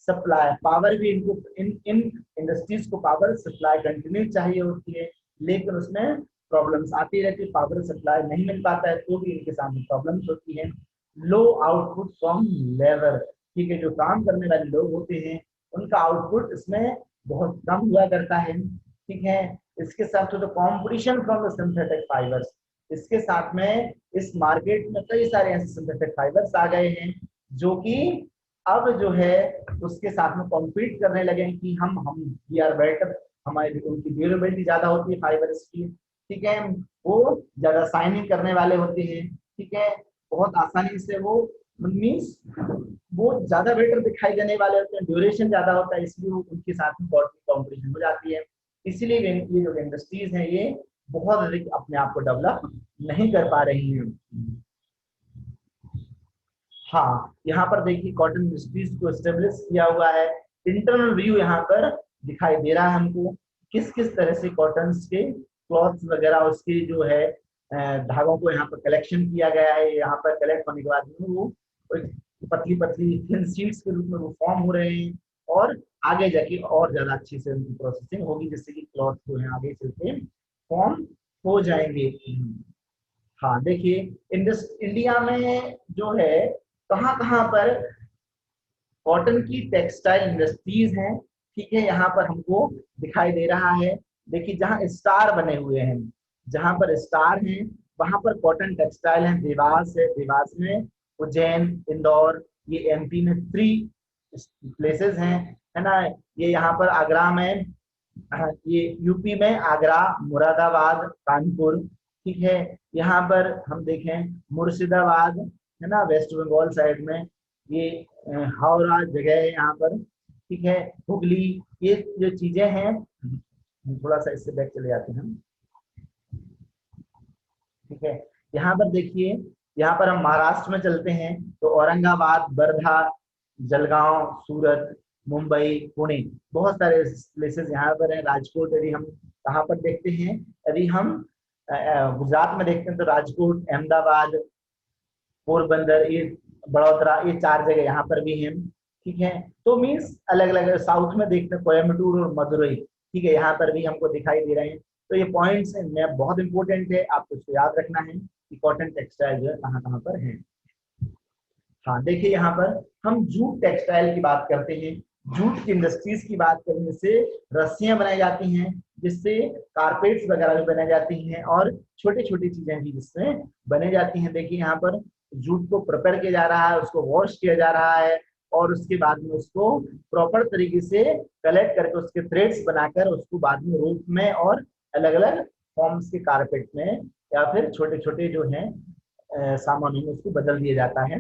सप्लाई, पावर भी इनको इन इन इंडस्ट्रीज को पावर सप्लाई कंटिन्यू चाहिए होती है, लेकिन उसमें प्रॉब्लम्स आती रहती है, पावर सप्लाई नहीं मिल पाता है तो भी इनके सामने प्रॉब्लम्स होती है। लो आउटपुट फ्रॉम लेबर, ठीक है, जो काम करने वाले लोग होते हैं उनका आउटपुट इसमें बहुत कम हुआ करता है, ठीक है। इसके साथ तो competition from the synthetic fibres, इसके साथ में इस मार्केट में कई सारे ऐसे सिंथेटिक फाइबर्स आ गए हैं जो कि अब जो है उसके साथ में कॉम्पीट करने लगे हैं कि हम वी आर बेटर, हमारी उनकी ड्यूरेबिलिटी ज्यादा होती है फाइबर्स की, ठीक है, वो ज्यादा शाइनिंग करने वाले होते हैं, ठीक है, बहुत आसानी से वो मीन्स वो ज्यादा बेटर दिखाई देने वाले होते हैं, ड्यूरेशन ज्यादा होता है, इसलिए वो उनके साथ में कॉम्पिटिशन हो जाती है। इसीलिए ये जो इंडस्ट्रीज हैं ये बहुत अधिक अपने आप को डेवलप नहीं कर पा रही हैं। हाँ, यहाँ पर देखिए कॉटन इंडस्ट्रीज को एस्टेब्लिश किया हुआ है, इंटरनल व्यू यहाँ पर दिखाई दे रहा है हमको, किस किस तरह से कॉटन के क्लॉथ्स वगैरह उसके जो है धागों को यहाँ पर कलेक्शन किया गया है, यहाँ पर कलेक्ट होने के बाद वो पतली पतली थिन शीट्स के रूप में वो फॉर्म हो रहे हैं, और आगे जाके और ज्यादा अच्छी से उनकी प्रोसेसिंग होगी जिससे कि क्लॉथ जो है आगे चलते फॉर्म हो जाएंगे। हाँ देखिए, इंडिया में जो है कहाँ कहाँ पर कॉटन की टेक्सटाइल इंडस्ट्रीज हैं, ठीक है, यहाँ पर हमको दिखाई दे रहा है। देखिए जहाँ स्टार बने हुए हैं, जहाँ पर स्टार हैं वहां पर कॉटन टेक्सटाइल है, देवास है, देवास में उज्जैन, इंदौर, ये एमपी में 3 प्लेसेस हैं, है ना। ये यहाँ पर आगरा में, ये यूपी में आगरा, मुरादाबाद, कानपुर, ठीक है। यहाँ पर हम देखें मुर्शिदाबाद, है ना, वेस्ट बंगाल साइड में, ये हावड़ा जगह है यहाँ पर, ठीक है, हुगली, ये जो चीजें हैं, थोड़ा सा इससे बैक चले जाते हैं हम, ठीक है। यहाँ पर देखिए, यहाँ पर हम महाराष्ट्र में चलते हैं तो औरंगाबाद, वर्धा, जलगांव, सूरत, मुंबई, पुणे, बहुत सारे प्लेसेस यहाँ पर हैं। राजकोट यदि हम कहाँ पर देखते हैं, यदि हम गुजरात में देखते हैं तो राजकोट, अहमदाबाद, पोरबंदर, ये बड़ौदरा, ये 4 जगह यहाँ पर भी हैं, ठीक है। तो मीन्स अलग अलग साउथ में देखते हैं कोयम्बटूर और मदुरई, ठीक है, यहाँ पर भी हमको दिखाई दे रहे हैं। तो ये पॉइंट्स में बहुत इंपॉर्टेंट है, आपको इसको याद रखना है कि कॉटन टेक्सटाइल जो है कहाँ कहाँ पर है। हाँ देखिए, यहाँ पर हम जूट टेक्सटाइल की बात करते हैं, जूट की इंडस्ट्रीज की बात करने से रस्सियां बनाई जाती हैं, जिससे कारपेट्स वगैरह भी बनाई जाती हैं, और छोटी छोटी चीजें भी जिससे बने जाती हैं। देखिए यहाँ पर जूट को प्रिपेयर किया जा रहा है, उसको वॉश किया जा रहा है, और उसके बाद में उसको प्रॉपर तरीके से कलेक्ट करके उसके थ्रेड्स बनाकर उसको बाद में रूप में और अलग अलग फॉर्म्स के कारपेट में या फिर छोटे छोटे जो हैं सामानों में उसको बदल दिया जाता है।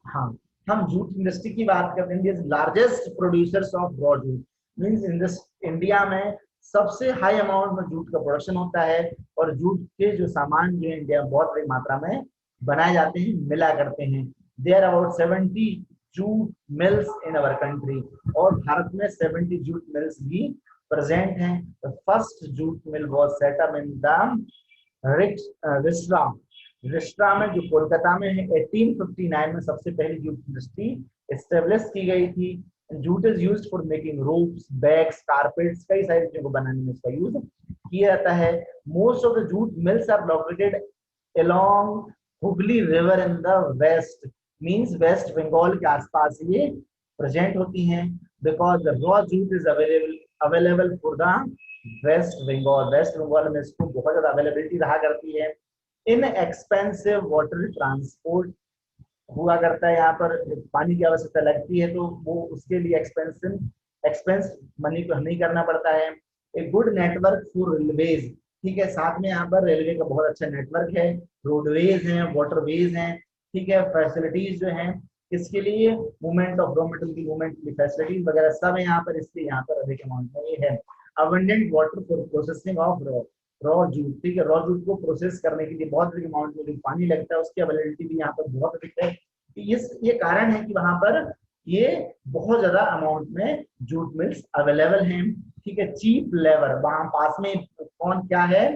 हाँ, हम जूट इंडस्ट्री की बात करते हैं, largest producers of raw jute, means India में सबसे हाई अमाउंट में जूट का प्रोडक्शन होता है, और जूट के जो सामान जो है इंडिया में बहुत बड़ी मात्रा में बनाए जाते हैं, मिला करते हैं। There about 70 jute mills in our country, और भारत में 70 जूट मिल्स भी प्रेजेंट हैं। The first jute mill was set up in the Rishra, Rishra में जो कोलकाता में है, 1859 में सबसे पहली जूट इंडस्ट्री एस्टेब्लिश की गई थी। Jute is used for making ropes, bags, carpets, कई सारी चीजों को बनाने में इसका यूज किया जाता है। Most of the jute mills are located along Hooghly river in the west, means West Bengal के आसपास ये प्रेजेंट होती हैं, because the raw jute is available for the West Bengal, West Bengal में इसको बहुत ज्यादा अवेलेबिलिटी रहा करती है। इन एक्सपेंसिव वाटर ट्रांसपोर्ट हुआ करता है, यहाँ पर पानी की आवश्यकता लगती है तो वो उसके लिए एक्सपेंस मनी को नहीं करना पड़ता है। एक गुड नेटवर्क फॉर रेलवेज, ठीक है, साथ में यहाँ पर रेलवे का बहुत अच्छा नेटवर्क है, रोडवेज हैं, वाटरवेज हैं, ठीक है, फैसिलिटीज जो हैं इसके लिए मूवमेंट ऑफ रॉ मटेरियल की मूवमेंट की फैसिलिटीज वगैरह सब है यहाँ पर, इसलिए यहाँ पर अधिक अमाउंट में ये है। Abundant water for processing of raw jute, ठीक है। रॉ जूट को प्रोसेस करने के लिए बहुत अधिक अमाउंट में जो पानी लगता है उसकी अवेलेबिलिटी भी यहाँ पर बहुत अधिक है। ये कारण है कि वहां पर ये बहुत ज्यादा अमाउंट में जूट मिल्स अवेलेबल हैं, ठीक है। चीप लेबर, वहां पास में कौन क्या है,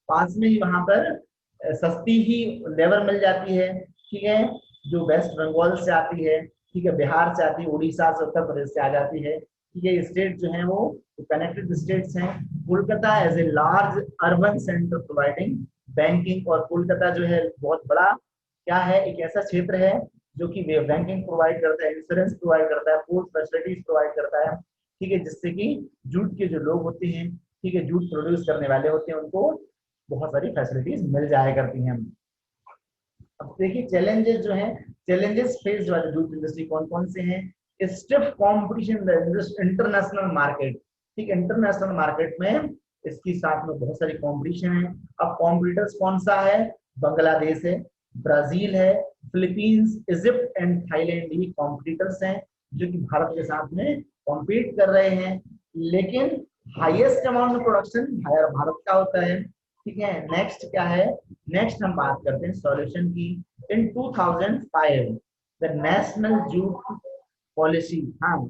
पास में ही वहां पर सस्ती ही लेबर मिल जाती है, ठीक है। जो वेस्ट बंगाल से आती है, ठीक है, बिहार से आती है, उड़ीसा से, उत्तर प्रदेश से आ जाती है, ठीक है। स्टेट जो है वो कनेक्टेड स्टेट्स हैं। Kolkata as a large urban centre providing banking, और कोलकाता जो है बहुत बड़ा क्या है, एक ऐसा क्षेत्र है जो कि बैंकिंग प्रोवाइड करता है, इंश्योरेंस प्रोवाइड करता है, पोर्ट फैसिलिटीज प्रोवाइड करता है, ठीक है। जिससे कि जूट के जो लोग होते हैं, ठीक है, जूट प्रोड्यूस करने वाले होते हैं, उनको बहुत सारी फैसिलिटीज मिल जाया करती हैं। अब देखिए चैलेंजेस जो हैं, challenges faced by the jute industry कौन कौन से हैं। Stiff competition in the international market, ठीक है। इंटरनेशनल मार्केट में इसके साथ में बहुत सारी कंपटीशन है। अब कॉम्पिटिटर्स कौन सा है, बांग्लादेश है, ब्राजील है, फिलीपींस, इजिप्ट एंड थाईलैंड, ये कॉम्पिटिटर्स हैं जो कि भारत के साथ में कॉम्पीट कर रहे हैं। लेकिन हाईएस्ट अमाउंट में प्रोडक्शन भारत का होता है, ठीक है। नेक्स्ट क्या है, नेक्स्ट हम बात करते हैं सॉल्यूशन की। इन 2005 द नेशनल जूट पॉलिसी, हाँ,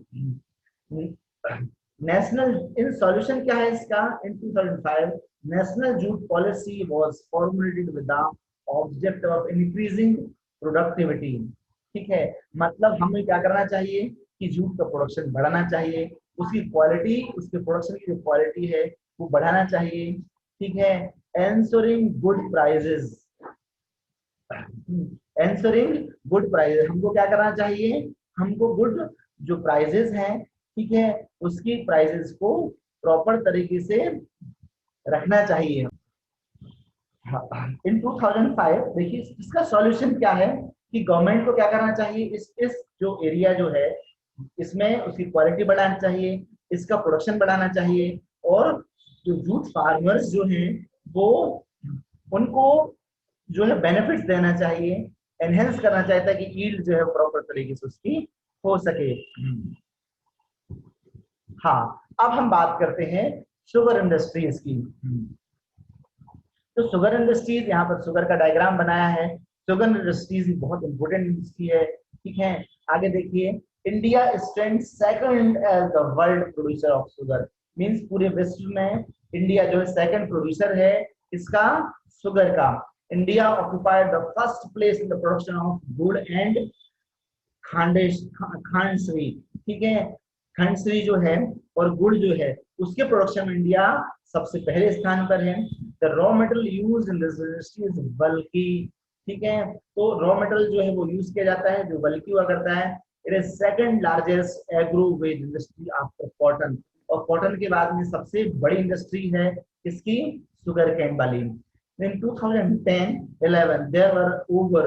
नेशनल इन सॉल्यूशन क्या है इसका, इन 2005 national jute policy was formulated with the objective of increasing productivity, ठीक है। मतलब हमें क्या करना चाहिए कि जूट का प्रोडक्शन बढ़ाना चाहिए, उसकी क्वालिटी, उसके प्रोडक्शन की जो क्वालिटी है वो बढ़ाना चाहिए, ठीक है। Ensuring good prices, ensuring good prices, हमको क्या करना चाहिए, हमको गुड जो प्राइजेस हैं, ठीक है, उसकी प्राइजेस को प्रॉपर तरीके से रखना चाहिए। इन 2005 देखिए इसका सॉल्यूशन क्या है कि गवर्नमेंट को क्या करना चाहिए, इस जो एरिया जो है इसमें उसकी क्वालिटी बढ़ाना चाहिए, इसका प्रोडक्शन बढ़ाना चाहिए, और जो जूट फार्मर्स जो हैं वो उनको जो है बेनिफिट्स देना चाहिए, एनहेंस करना चाहता है कि यील्ड जो है प्रॉपर तरीके से उसकी हो सके। हाँ, अब हम बात करते हैं शुगर इंडस्ट्रीज की। तो शुगर इंडस्ट्रीज, यहाँ पर शुगर का डायग्राम बनाया है। शुगर इंडस्ट्रीज बहुत इंपोर्टेंट इंडस्ट्री है, ठीक है। आगे देखिए, India stand second as the world producer of sugar, means पूरे विश्व में इंडिया जो है सेकंड प्रोड्यूसर है इसका, शुगर का। India occupied the first place in the production of गुड़ एंड खांडश्री, ठीक है। खंडश्री जो है और गुड़ जो है उसके प्रोडक्शन में इंडिया सबसे पहले स्थान पर है। The raw material use in this industry is bulky, ठीक है। तो रॉ मटेरियल जो है वो यूज किया जाता है जो बल्की हुआ करता है। It is second largest agro वेज इंडस्ट्री आफ्टर कॉटन, और कॉटन के बाद में सबसे बड़ी इंडस्ट्री है इसकी शुगर केन वाली। In 2010-11 there were over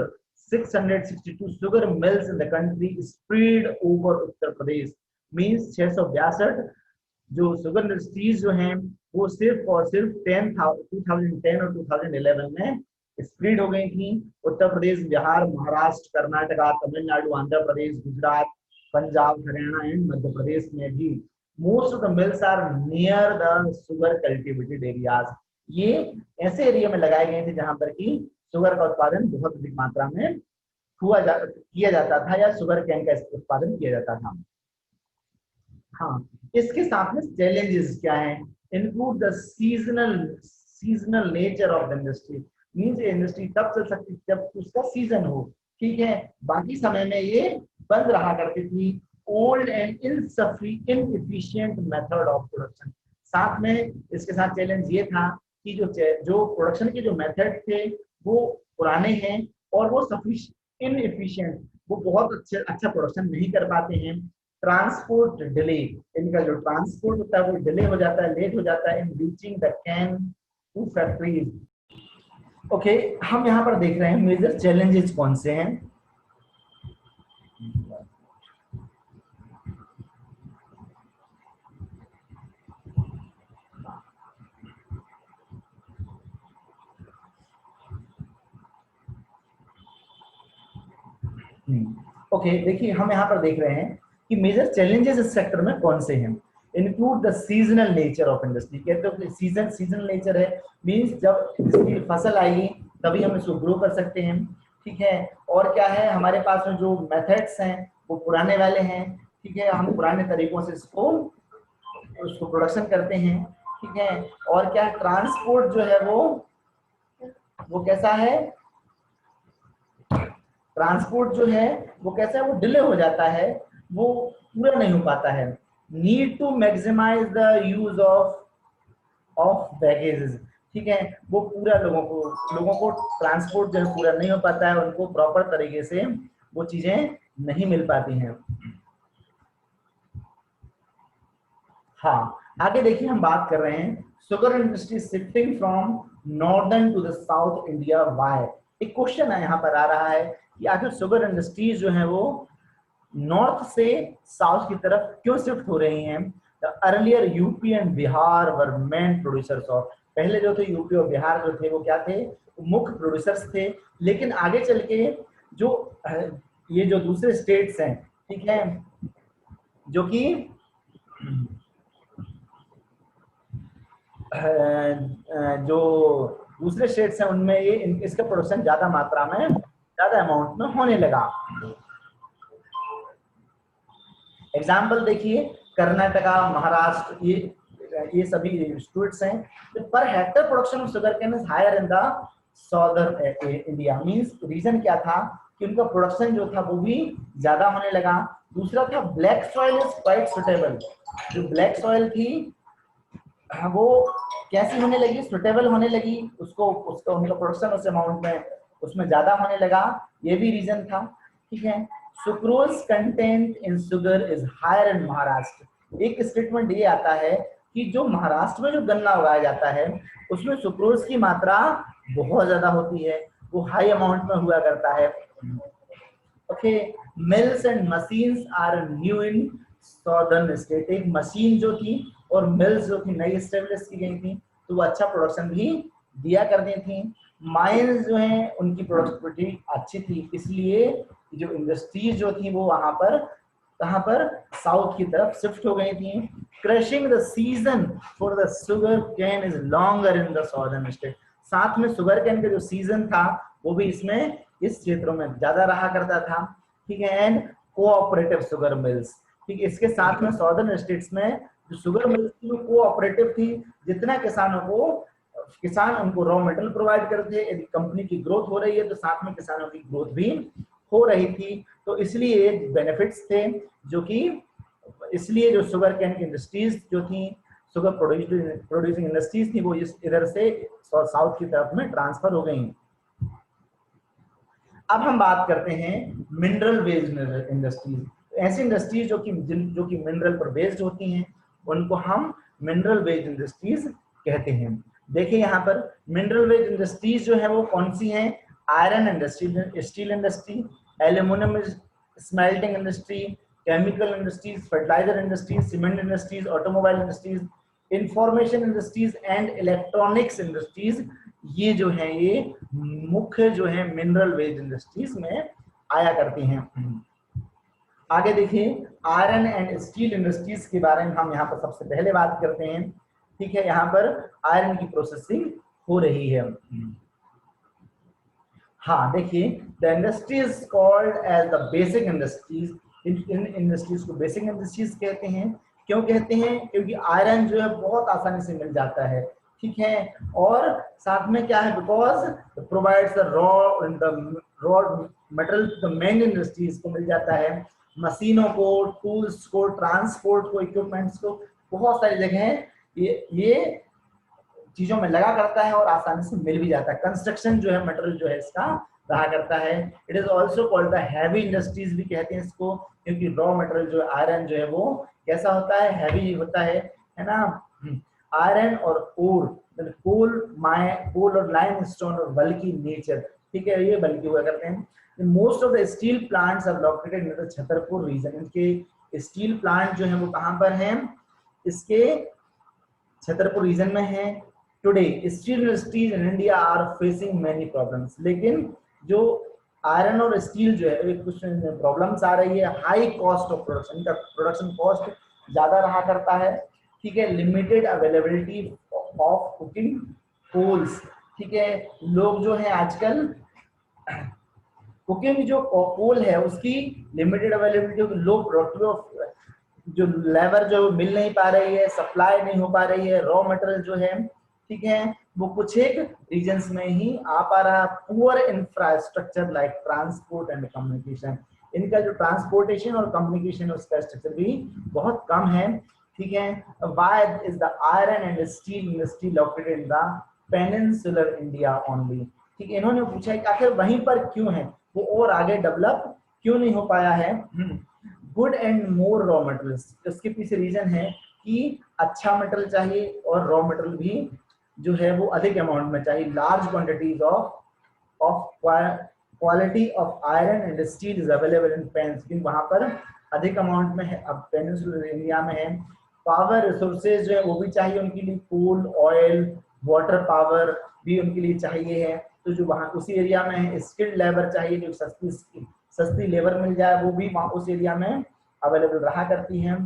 662 sugar mills in the country spread over Uttar Pradesh, means 662 जो शुगर इंडस्ट्रीज जो हैं वो सिर्फ और सिर्फ 2010 और 2011 में स्प्रेड हो गई थी। उत्तर प्रदेश, बिहार, महाराष्ट्र, कर्नाटका, तमिलनाडु, आंध्र प्रदेश, गुजरात, पंजाब, हरियाणा एंड मध्य प्रदेश में भी। Most of the mills are near the sugar cultivated areas, ये ऐसे एरिया में लगाए गए थे जहां पर कि शुगर का उत्पादन बहुत अधिक मात्रा में किया जाता था या शुगर कैन का उत्पादन किया जाता था। हाँ, इसके साथ में चैलेंजेस क्या हैं, include the seasonal nature of the industry, means ये इंडस्ट्री तब चल सकती जब उसका सीजन हो, ठीक है। बाकी समय में ये बंद रहा करती थी। Old and inefficient method of production, साथ में इसके साथ चैलेंज ये था कि जो प्रोडक्शन के जो मेथड थे वो पुराने हैं और वो इनएफिशिएंट, वो बहुत अच्छा प्रोडक्शन नहीं कर पाते हैं। ट्रांसपोर्ट डिले, इनका जो ट्रांसपोर्ट होता है वो डिले हो जाता है, लेट हो जाता है in reaching the cane to factories. Okay, हम यहाँ पर देख रहे हैं मेजर चैलेंजेस कौन से हैं। ओके, देखिए हम यहाँ पर देख रहे हैं कि मेजर चैलेंजेस इस सेक्टर में कौन से हैं। Include the seasonal nature of industry, कहते हो कि सीजनल नेचर है, मींस जब इसकी फसल आएगी तभी हम इसको ग्रो कर सकते हैं, ठीक है। और क्या है, हमारे पास में जो मेथड्स हैं वो पुराने वाले हैं, ठीक है, हम पुराने तरीकों से उसको प्रोडक्शन करते हैं, ठीक है। और क्या, ट्रांसपोर्ट जो है वो कैसा है, ट्रांसपोर्ट जो है वो कैसा है, वो डिले हो जाता है, वो पूरा नहीं हो पाता है। Need to maximise the use of bagasses, ठीक है, वो पूरा लोगों को ट्रांसपोर्ट जो है पूरा नहीं हो पाता है, उनको प्रॉपर तरीके से वो चीजें नहीं मिल पाती हैं। हाँ, आगे देखिए हम बात कर रहे हैं sugar industry shifting from northern to the south India, why. एक क्वेश्चन है यहाँ पर आ रहा है कि आखिर शुगर इंडस्ट्रीज जो है वो नॉर्थ से साउथ की तरफ क्यों शिफ्ट हो रही हैं। Earlier UP and Bihar were main producers of, पहले जो थे यूपी और बिहार जो थे वो क्या थे, मुख्य प्रोड्यूसर्स थे। लेकिन आगे चल के जो ये जो दूसरे स्टेट्स हैं, ठीक है, जो कि जो दूसरे स्टेट्स हैं उनमें ये इसका प्रोडक्शन ज्यादा मात्रा में, ज्यादा अमाउंट में होने लगा। एग्जाम्पल देखिए, कर्नाटका, महाराष्ट्र, ये सभी स्टेट्स हैं। Per hectare production of sugarcane is higher in the southern India, means region क्या था कि उनका प्रोडक्शन जो था वो भी ज्यादा होने लगा। दूसरा था black soil is quite suitable, जो ब्लैक सॉइल थी वो कैसी होने लगी, सुटेबल होने लगी, उसको उनका प्रोडक्शन उस अमाउंट में उसमें ज्यादा होने लगा, ये भी रीजन था, ठीक है। Sucrose content in sugar is higher in Maharashtra, एक स्टेटमेंट ये आता है कि जो महाराष्ट्र में जो गन्ना उगाया जाता है उसमें सुक्रोज की मात्रा बहुत ज्यादा होती है, वो हाई अमाउंट में हुआ करता है। Okay, mills and machines are new in southern state, एक मशीन जो थी और मिल्स जो थी नई एस्टेब्लिश की गई थी तो वो अच्छा प्रोडक्शन भी दिया करती थी। माइंस जो है उनकी प्रोडक्टिविटी अच्छी थी, इसलिए जो इंडस्ट्रीज जो थी वो वहां पर कहां पर साउथ की तरफ शिफ्ट हो गई थी। Crushing the season for the sugar cane is longer in the southern state, साथ में शुगर कैन का जो सीजन था वो भी इसमें इस क्षेत्रों में ज्यादा रहा करता था, ठीक है। एंड कोऑपरेटिव शुगर मिल्स, ठीक है, इसके साथ में सदर्न स्टेट्स में जो शुगर मिल्स थी वो कोऑपरेटिव थी, जितना किसान उनको रॉ मटेरियल प्रोवाइड करते थे, यदि कंपनी की ग्रोथ हो रही है तो साथ में किसानों की ग्रोथ भी हो रही थी, तो इसलिए बेनिफिट्स थे जो कि इसलिए जो शुगर कैन की इंडस्ट्रीज जो थी, शुगर प्रोड्यूसिंग इंडस्ट्रीज थी, वो इधर से साउथ की तरफ में ट्रांसफर हो गई। अब हम बात करते हैं मिनरल बेस्ड इंडस्ट्रीज, ऐसी इंडस्ट्रीज जो कि मिनरल पर बेस्ड होती हैं उनको हम मिनरल बेस्ड इंडस्ट्रीज कहते हैं। देखिए यहाँ पर मिनरल बेस्ड इंडस्ट्रीज जो है वो कौन सी हैं, iron industry, steel industry, aluminium smelting industry, chemical industries, fertiliser industries, cement industries, automobile industries, information industries and electronics industries, ये जो है ये मुख्य जो है मिनरल बेस्ड इंडस्ट्रीज में आया करती हैं। आगे देखिए, आयरन एंड स्टील इंडस्ट्रीज के बारे में हम यहाँ पर सबसे पहले बात करते हैं, ठीक है। यहाँ पर आयरन की प्रोसेसिंग हो रही है। हाँ देखिए, the industries called as the basic industries, इन इंडस्ट्रीज को बेसिक इंडस्ट्रीज कहते हैं। क्यों कहते हैं, क्योंकि आयरन जो है बहुत आसानी से मिल जाता है, ठीक है, और साथ में क्या है, because provides the raw material, the main industries को मिल जाता है, मशीनों को, टूल्स को, ट्रांसपोर्ट को, इक्विपमेंट्स को, बहुत सारी जगह ये चीजों में लगा करता है और आसानी से मिल भी जाता है। कंस्ट्रक्शन जो है मटेरियल जो है इसका रहा करता है। It is also called the heavy industries भी कहते हैं इसको, क्योंकि रॉ मटेरियल जो आयरन जो है वो कैसा होता है, हैवी होता है ना। आयरन और ओर, कोल और लाइम स्टोन और बल्कि नेचर, ठीक है, ये बल्कि हुआ करते हैं। Most of the steel plants are located in the Chhatarpur region, इनके स्टील प्लांट जो है वो कहाँ पर हैं, इसके छतरपुर रीजन में है। Today steel industries in India are facing many problems, लेकिन जो आयरन और स्टील जो है कुछ प्रॉब्लम्स आ रही है। हाई कॉस्ट ऑफ प्रोडक्शन, इनका प्रोडक्शन कॉस्ट ज्यादा रहा करता है, ठीक है। Limited availability of cooking coals, ठीक है। लोग जो है आजकल कुकिंग जो कोल है उसकी लिमिटेड अवेलेबिलिटी, लो प्रोडक्टिव, जो लेबर जो मिल नहीं पा रही है, सप्लाई नहीं हो पा रही है, रॉ मटेरियल जो है, ठीक है, वो कुछ एक रीजन्स में ही आ पा रहा है। Poor infrastructure like transport and communication, इनका जो ट्रांसपोर्टेशन और कम्युनिकेशन उसका स्ट्रक्चर भी बहुत कम है, ठीक है। Why is the iron and steel industry located in the peninsular India only, ठीक है। इन्होंने पूछा है कि आखिर वहीं पर क्यों है, वो और आगे डेवलप क्यों नहीं हो पाया है। Good and more raw materials, इसके पीछे रीजन है कि अच्छा मटेरियल चाहिए और रॉ मटेरियल भी जो है वो अधिक अमाउंट में चाहिए। Large quantities of quality of iron and steel is available in peninsula, वहां पर अधिक अमाउंट में है, अब पेनिनसुलर इंडिया में है। पावर रिसोर्सेज जो है वो भी चाहिए उनके लिए, कोल, ऑयल, वाटर पावर भी उनके लिए चाहिए है। तो जो वहाँ उसी एरिया में है, स्किल्ड लेबर चाहिए, जो सस्ती लेबर मिल जाए, वो भी वहाँ उस एरिया में अवेलेबल रहा करती है।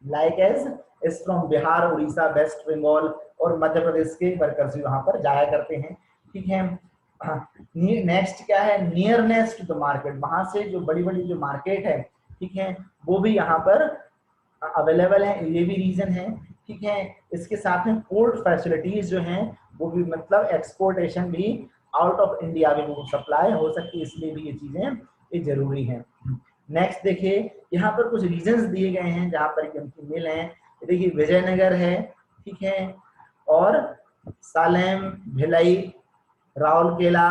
Like as is from Bihar, Orissa, West Bengal और मध्य प्रदेश के वर्कर्स भी वहां पर जाया करते हैं, ठीक है। नेक्स्ट क्या है, नियरनेस टू द मार्केट, वहां से जो बड़ी बड़ी जो मार्केट है, ठीक है, वो भी यहाँ पर अवेलेबल है, ये भी रीजन है, ठीक है। इसके साथ में पोर्ट फैसिलिटीज जो हैं वो भी, मतलब एक्सपोर्टेशन भी आउट ऑफ इंडिया भी वो सप्लाई हो सकती है, इसलिए भी ये चीजें ये जरूरी है। नेक्स्ट देखिए, यहाँ पर कुछ रीजन्स दिए गए हैं जहाँ पर उनकी मिल है। देखिए विजयनगर है, ठीक है, और सालेम, भिलाई, राउरकेला,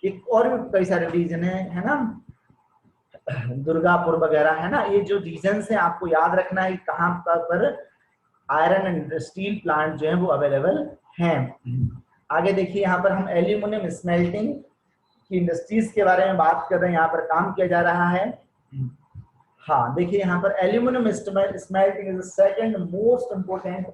एक और भी कई सारे रीजन है ना, दुर्गापुर वगैरह है ना। ये जो रीजन्स है आपको याद रखना है कहाँ पर आयरन एंड स्टील प्लांट जो है वो अवेलेबल हैं। आगे देखिए, यहाँ पर हम एल्यूमिनियम स्मेल्टिंग की इंडस्ट्रीज के बारे में बात कर रहे हैं, यहाँ पर काम किया जा रहा है। हाँ देखिए, यहाँ पर aluminium smelting is the second most important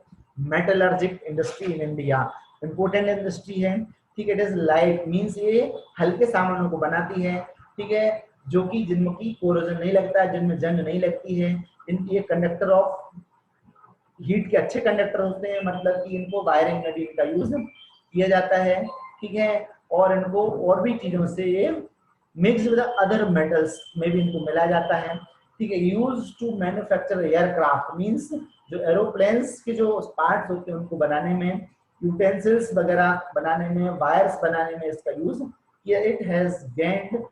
metallurgic industry in India. Important industry है, ठीक है। इट इज लाइट मींस ये हल्के सामानों को बनाती है, ठीक है, जो कि जिनमें की कोरोजन नहीं लगता है, जिनमें जंग नहीं लगती है। इनकी कंडक्टर ऑफ हीट के अच्छे कंडक्टर होते हैं, मतलब कि इनको वायरिंग में भी इनका यूज किया जाता है, ठीक है। और इनको और भी चीजों से ये मिक्स विद अदर मेटल्स में भी इनको मिला जाता है, ठीक है। Use to manufacture aircraft means जो एरोप्लेन्स के जो पार्ट्स होते हैं उनको बनाने में, यूटेंसिल्स वगैरह बनाने में, वायर्स बनाने में इसका यूज किया। It has gained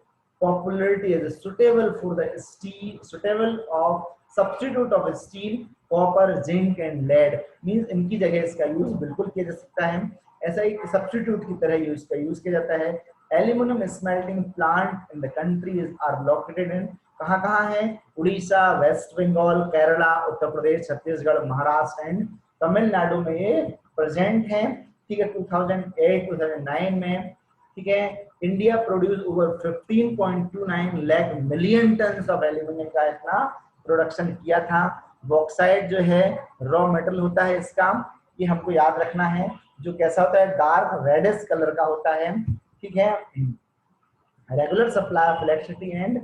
popularity as suitable for the steel, suitable of substitute of steel, copper, zinc and lead, means इनकी जगह इसका यूज बिल्कुल किया जा सकता है, ऐसा एक सब्स्टिट्यूट की तरह यूज किया जाता है। Aluminium smelting plant in the countries are located in, कहाँ है, उड़ीसा, वेस्ट बंगाल, केरला, उत्तर प्रदेश, छत्तीसगढ़, महाराष्ट्र एंड तमिलनाडु में ये प्रेजेंट है, ठीक है। 2008-2009 में, ठीक है, India produce over 15.29 lakh million ton of aluminium का इतना प्रोडक्शन किया था। बॉक्साइट जो है रॉ मेटल होता है इसका, ये हमको याद रखना है, जो कैसा होता है, डार्क रेडिश कलर का होता है, ठीक है। Regular supply of electricity and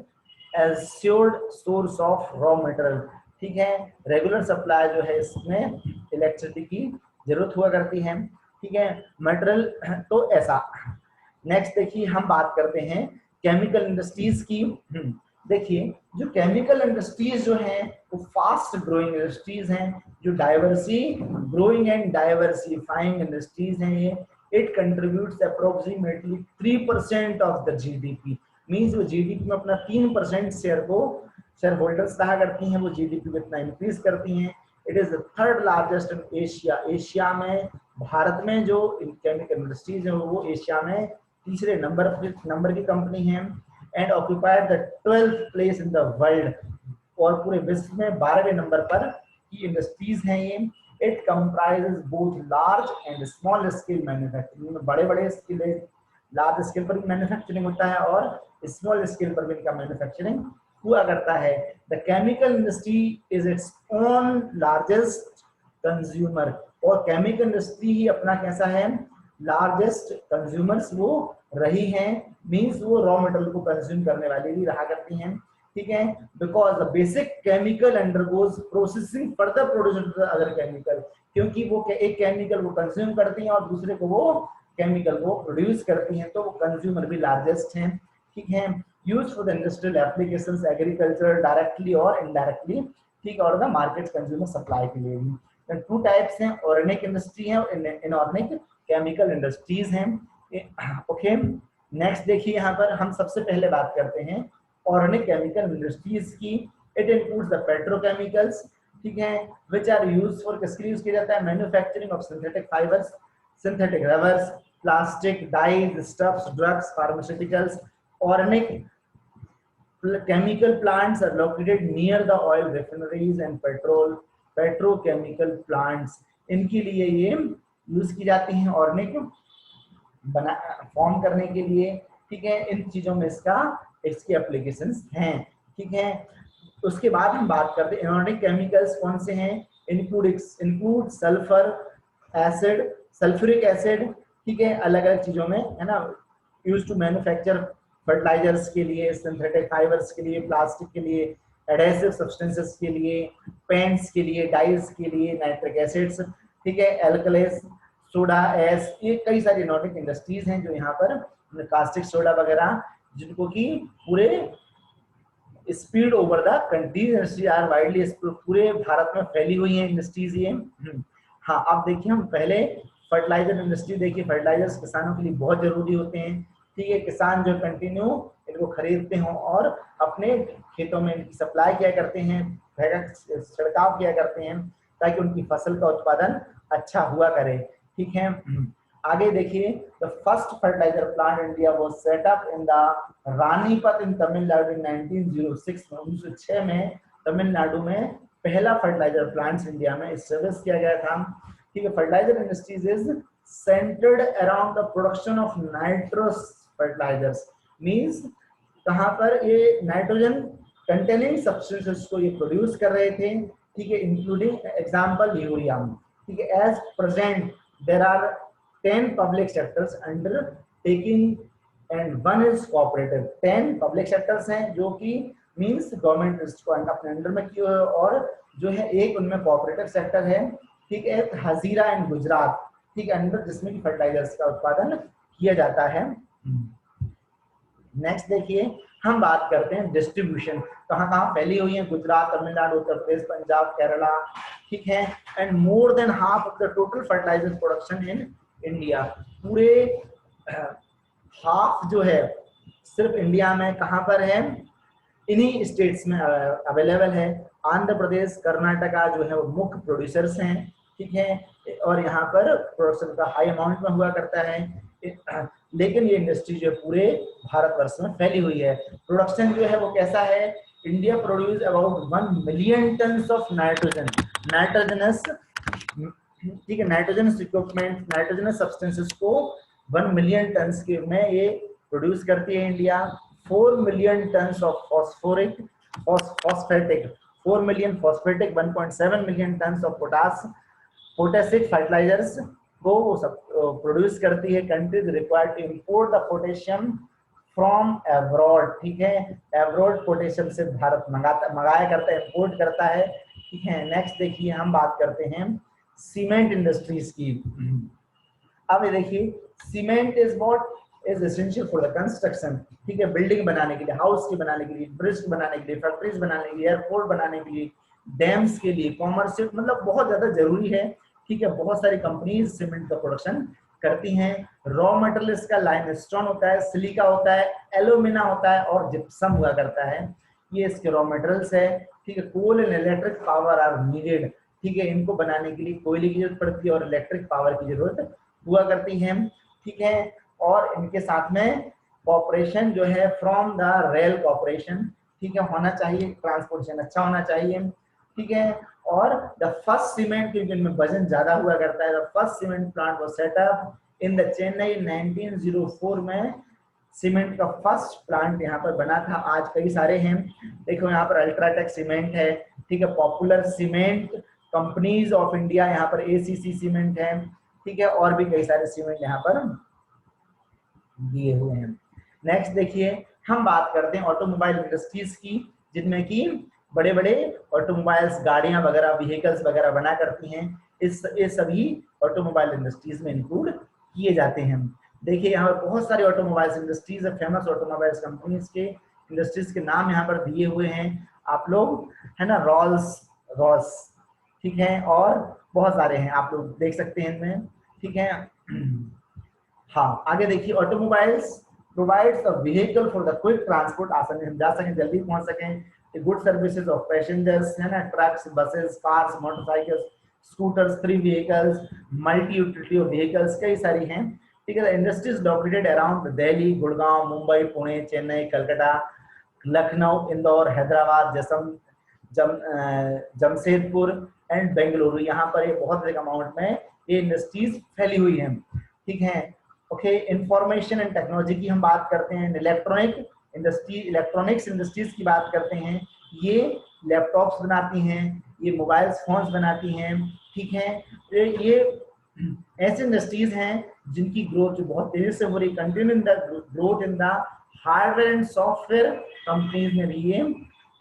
assured source of raw material, ठीक है। रेगुलर सप्लाई जो है इसमें इलेक्ट्रिसिटी की जरूरत हुआ करती है, ठीक है, मटेरियल तो ऐसा। नेक्स्ट देखिए, हम बात करते हैं केमिकल इंडस्ट्रीज की। देखिए, जो केमिकल इंडस्ट्रीज जो हैं वो फास्ट ग्रोइंग इंडस्ट्रीज हैं, जो ग्रोइंग एंड डाइवर्सिफाइंग इंडस्ट्रीज हैं ये। It contributes approximately 3% of the GDP, means वो जीडीपी में अपना 3% शेयर को शेयर होल्डर्स कहा करती हैं, वो जीडीपी में इतना इंक्रीज करती हैं। It is the third largest in Asia, Asia में, भारत में जो केमिकल इंडस्ट्रीज है वो एशिया में तीसरे नंबर की कंपनी है। And occupied the 12th place in the world, और पूरे विश्व में 12वें नंबर पर की इंडस्ट्रीज हैं ये। It comprises both large and small scale manufacturing, में बड़े स्केल, लार्ज स्केल पर भी मैन्युफैक्चरिंग होता है और स्मॉल स्केल पर भी इनका मैन्युफैक्चरिंग हुआ करता है। The chemical industry is its own largest consumer, और केमिकल इंडस्ट्री ही अपना कैसा है, लार्जेस्ट कंज्यूमर्स वो रही हैं, मींस वो रॉ मटेरियल को कंज्यूम करने वाली भी रहा करती हैं, ठीक है, because the basic chemical undergoes processing further produce other chemical, क्योंकि वो एक केमिकल वो कंज्यूम करती हैं और दूसरे को वो केमिकल को प्रोड्यूस करती हैं, तो वो कंज्यूमर भी लार्जेस्ट हैं, ठीक है। Use for the industrial applications, agriculture directly और इनडायरेक्टली, ठीक है, और द मार्केट कंज्यूमर सप्लाई के लिए भी। टू टाइप्स हैं, ऑर्गेनिक इंडस्ट्री है और इनऑर्गेनिक केमिकल इंडस्ट्रीज हैं। ओके, नेक्स्ट देखिए, यहाँ पर हम सबसे पहले बात करते हैं ऑर्गेनिक केमिकल इंडस्ट्रीज की। इट इंक्लूड्स द पेट्रोकेमिकल्स, ठीक है, विच आर यूज्ड फॉर, किसके लिए यूज किया जाता है, manufacturing of synthetic fibres, synthetic rubbers, plastic, dyes, stuffs, drugs, pharmaceuticals. Organic chemical plants are located near the oil refineries and petrochemical plants, इनके लिए ये यूज की जाती हैं ऑर्गेनिक बना फॉर्म करने के लिए, ठीक है। इन चीजों में इसकी एप्लीकेशंस हैं, ठीक है। उसके बाद हम बात करते हैं इनऑर्गेनिक केमिकल्स कौन से हैं। Include sulphur acid, sulphuric acid, ठीक है, अलग अलग चीजों में, है ना, यूज टू मैन्युफैक्चर फर्टिलाइजर्स के लिए, सिंथेटिक फाइबर्स के लिए, प्लास्टिक के लिए, एडहेसिव सब्सटेंसेस के लिए, पेंट्स के लिए, डाइज के लिए, नाइट्रिक एसिड्स, ठीक है, एल्कलीज, सोडा एस, ये कई सारी इनऑर्गेनिक इंडस्ट्रीज हैं जो यहाँ पर कास्टिक सोडा वगैरह, जिनको की पूरे speed over the countries industry are widely, पूरे भारत में फैली हुई है इंडस्ट्रीज ये। हाँ, अब देखिए हम पहले फर्टिलाइजर इंडस्ट्री देखिए। फर्टिलाइजर्स किसानों के लिए बहुत जरूरी होते हैं, ठीक है। किसान जो कंटिन्यू इनको खरीदते हो और अपने खेतों में इनकी सप्लाई किया करते हैं, छिड़काव किया करते हैं, ताकि उनकी फसल का उत्पादन अच्छा हुआ करे, ठीक है। आगे देखिए, the first fertiliser plant India was set up in the Ranipet in Tamil Nadu in 1906 में, 1906 में तमिलनाडु में पहला फर्टिलाइजर प्लांट इंडिया में एस्टेब्लिश किया गया था, ठीक है। Fertiliser industries is centered around the production of nitrous fertilizers, means कहाँ पर ये नाइट्रोजन कंटेनिंग सब्सटेंसेस को ये प्रोड्यूस कर रहे थे, ठीक है, इंक्लूडिंग एग्जांपल यूरिया, ठीक है। As present there are 10 public sectors undertaking and one is cooperative. 10 public sectors हैं जो कि मींस गवर्नमेंट इसको अपने अंडर में किए हुए, और जो है एक उनमें कोऑपरेटिव सेक्टर है, ठीक है, हजीरा एंड गुजरात, ठीक है, अंडर, जिसमें कि फर्टिलाइजर्स का उत्पादन किया जाता है। नेक्स्ट देखिए, हम बात करते हैं डिस्ट्रीब्यूशन, कहाँ कहाँ फैली हुई है। गुजरात, तमिलनाडु, उत्तर प्रदेश, पंजाब, केरला, ठीक है। And more than half of the total fertiliser production in India, पूरे हाफ जो है सिर्फ इंडिया में कहाँ पर है, इन्हीं स्टेट्स में अवेलेबल है। आंध्र प्रदेश, कर्नाटका जो है वो मुख्य प्रोड्यूसर्स हैं, ठीक है, और यहाँ पर प्रोडक्शन का हाई अमाउंट में हुआ करता है। लेकिन ये इंडस्ट्री जो पूरे भारतवर्ष में फैली हुई है। प्रोडक्शन जो है वो कैसा है, India produce about 1 million tons of nitrogenous, ठीक है, नाइट्रोजनस इक्विपमेंट, नाइट्रोजनस सब्सटेंसेस को 1 मिलियन टन्स के में ये प्रोड्यूस करती है India. 4 million tons of phosphatic, 4 million phosphatic, 1.7 million tons of potassic fertilisers को वो सब प्रोड्यूस करती है। Countries required to import the potassium from abroad, ठीक है, एब्रॉड पोटेशियम से भारत मंगाया करता है, इंपोर्ट करता है, ठीक है। नेक्स्ट देखिए, हम बात करते हैं सीमेंट इंडस्ट्रीज की। अब ये देखिए, cement is what is essential for the construction, ठीक है, बिल्डिंग बनाने के लिए, हाउस के बनाने के लिए, ब्रिज बनाने के लिए, फैक्ट्रीज बनाने के लिए, एयरपोर्ट बनाने के लिए, डैम्स के लिए, कॉमर्शियल, मतलब बहुत ज्यादा जरूरी है, ठीक है। बहुत सारी कंपनीज सीमेंट का प्रोडक्शन करती हैं। रॉ मटेरियल इसका लाइमस्टोन होता है, सिलिका होता है, एल्यूमिना होता है और जिप्सम हुआ करता है, ये इसके रॉ मटेरियल्स है, ठीक है। Coal and electric power are needed, ठीक है, इनको बनाने के लिए कोयले की जरूरत पड़ती है और इलेक्ट्रिक पावर की जरूरत हुआ करती है, ठीक है। और इनके साथ में कॉर्पोरेशन जो है फ्रॉम द रेल कॉर्पोरेशन, ठीक है, होना चाहिए, ट्रांसपोर्टेशन अच्छा होना चाहिए, ठीक है। और द फर्स्ट सीमेंट, क्योंकि इनमें वजन ज्यादा हुआ करता है, the first cement plant was set up in the Chennai 1904 में। सीमेंट का फर्स्ट प्लांट यहाँ पर बना था। आज कई सारे हैं, देखो यहाँ पर अल्ट्राटेक सीमेंट है, ठीक है, popular cement companies of India, यहाँ पर एसीसी सीमेंट है, ठीक है, और भी कई सारे सीमेंट यहाँ पर दिए हुए हैं। नेक्स्ट देखिए, हम बात करते हैं ऑटोमोबाइल इंडस्ट्रीज की, जिनमें कि बड़े बड़े ऑटोमोबाइल्स, गाड़ियां वगैरह, व्हीकल्स वगैरह बना करती हैं, ये सभी ऑटोमोबाइल इंडस्ट्रीज में इंक्लूड किए जाते हैं। देखिए यहाँ पर बहुत सारे ऑटोमोबाइल्स इंडस्ट्रीज है, फेमस ऑटोमोबाइल्स कंपनीज के इंडस्ट्रीज के नाम यहाँ पर दिए हुए हैं आप लोग, है ना, रॉस, ठीक है, और बहुत सारे हैं, आप लोग देख सकते हैं इनमें, ठीक है। हाँ, आगे देखिए, automobiles provides a vehicle for the quick transport, आसानी से हम जा सकें, जल्दी पहुंच सकें, गुड सर्विसेज ऑफ पैसेंजर्स, है ना, trucks, buses, cars, motorcycles, scooters, free vehicles, multi utility vehicles, कई सारी हैं, ठीक है। Industries located around Delhi, Gurgaon, Mumbai, Pune, Chennai, Calcutta, Lucknow, Indore, Hyderabad, Jamshedpur and Bengaluru, यहाँ पर ये बहुत अधिक अमाउंट में ये इंडस्ट्रीज फैली हुई हैं, ठीक है। ओके, इंफॉर्मेशन एंड टेक्नोलॉजी की हम बात करते हैं, इलेक्ट्रॉनिक्स इंडस्ट्रीज की बात करते हैं, ये लैपटॉप्स बनाती हैं, ये मोबाइल फोन्स बनाती हैं, ठीक है। ये ऐसे इंडस्ट्रीज हैं जिनकी ग्रोथ जो बहुत तेजी से हो रही, continue in the growth in the hardware and software companies में भी ये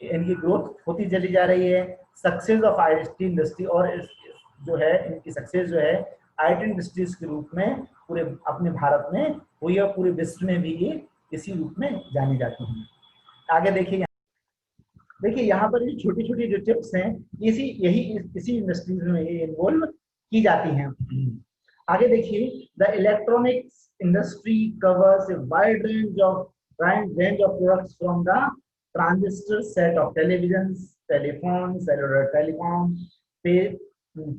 इनकी ग्रोथ होती चली जा रही है। सक्सेस ऑफ आईटी इंडस्ट्री, और जो है इनकी सक्सेस जो है आईटी इंडस्ट्रीज के रूप में पूरे अपने भारत में हुई और पूरे विश्व में भी ये इसी रूप में जानी जाती हैं। आगे देखिए, यहाँ पर ये छोटी छोटी जो टिप्स हैं इसी इंडस्ट्रीज में ये इन्वॉल्व की जाती हैं। आगे देखिए, the electronics industry covers a wide range of products from the transistor set of television, telephone, cellular telecom,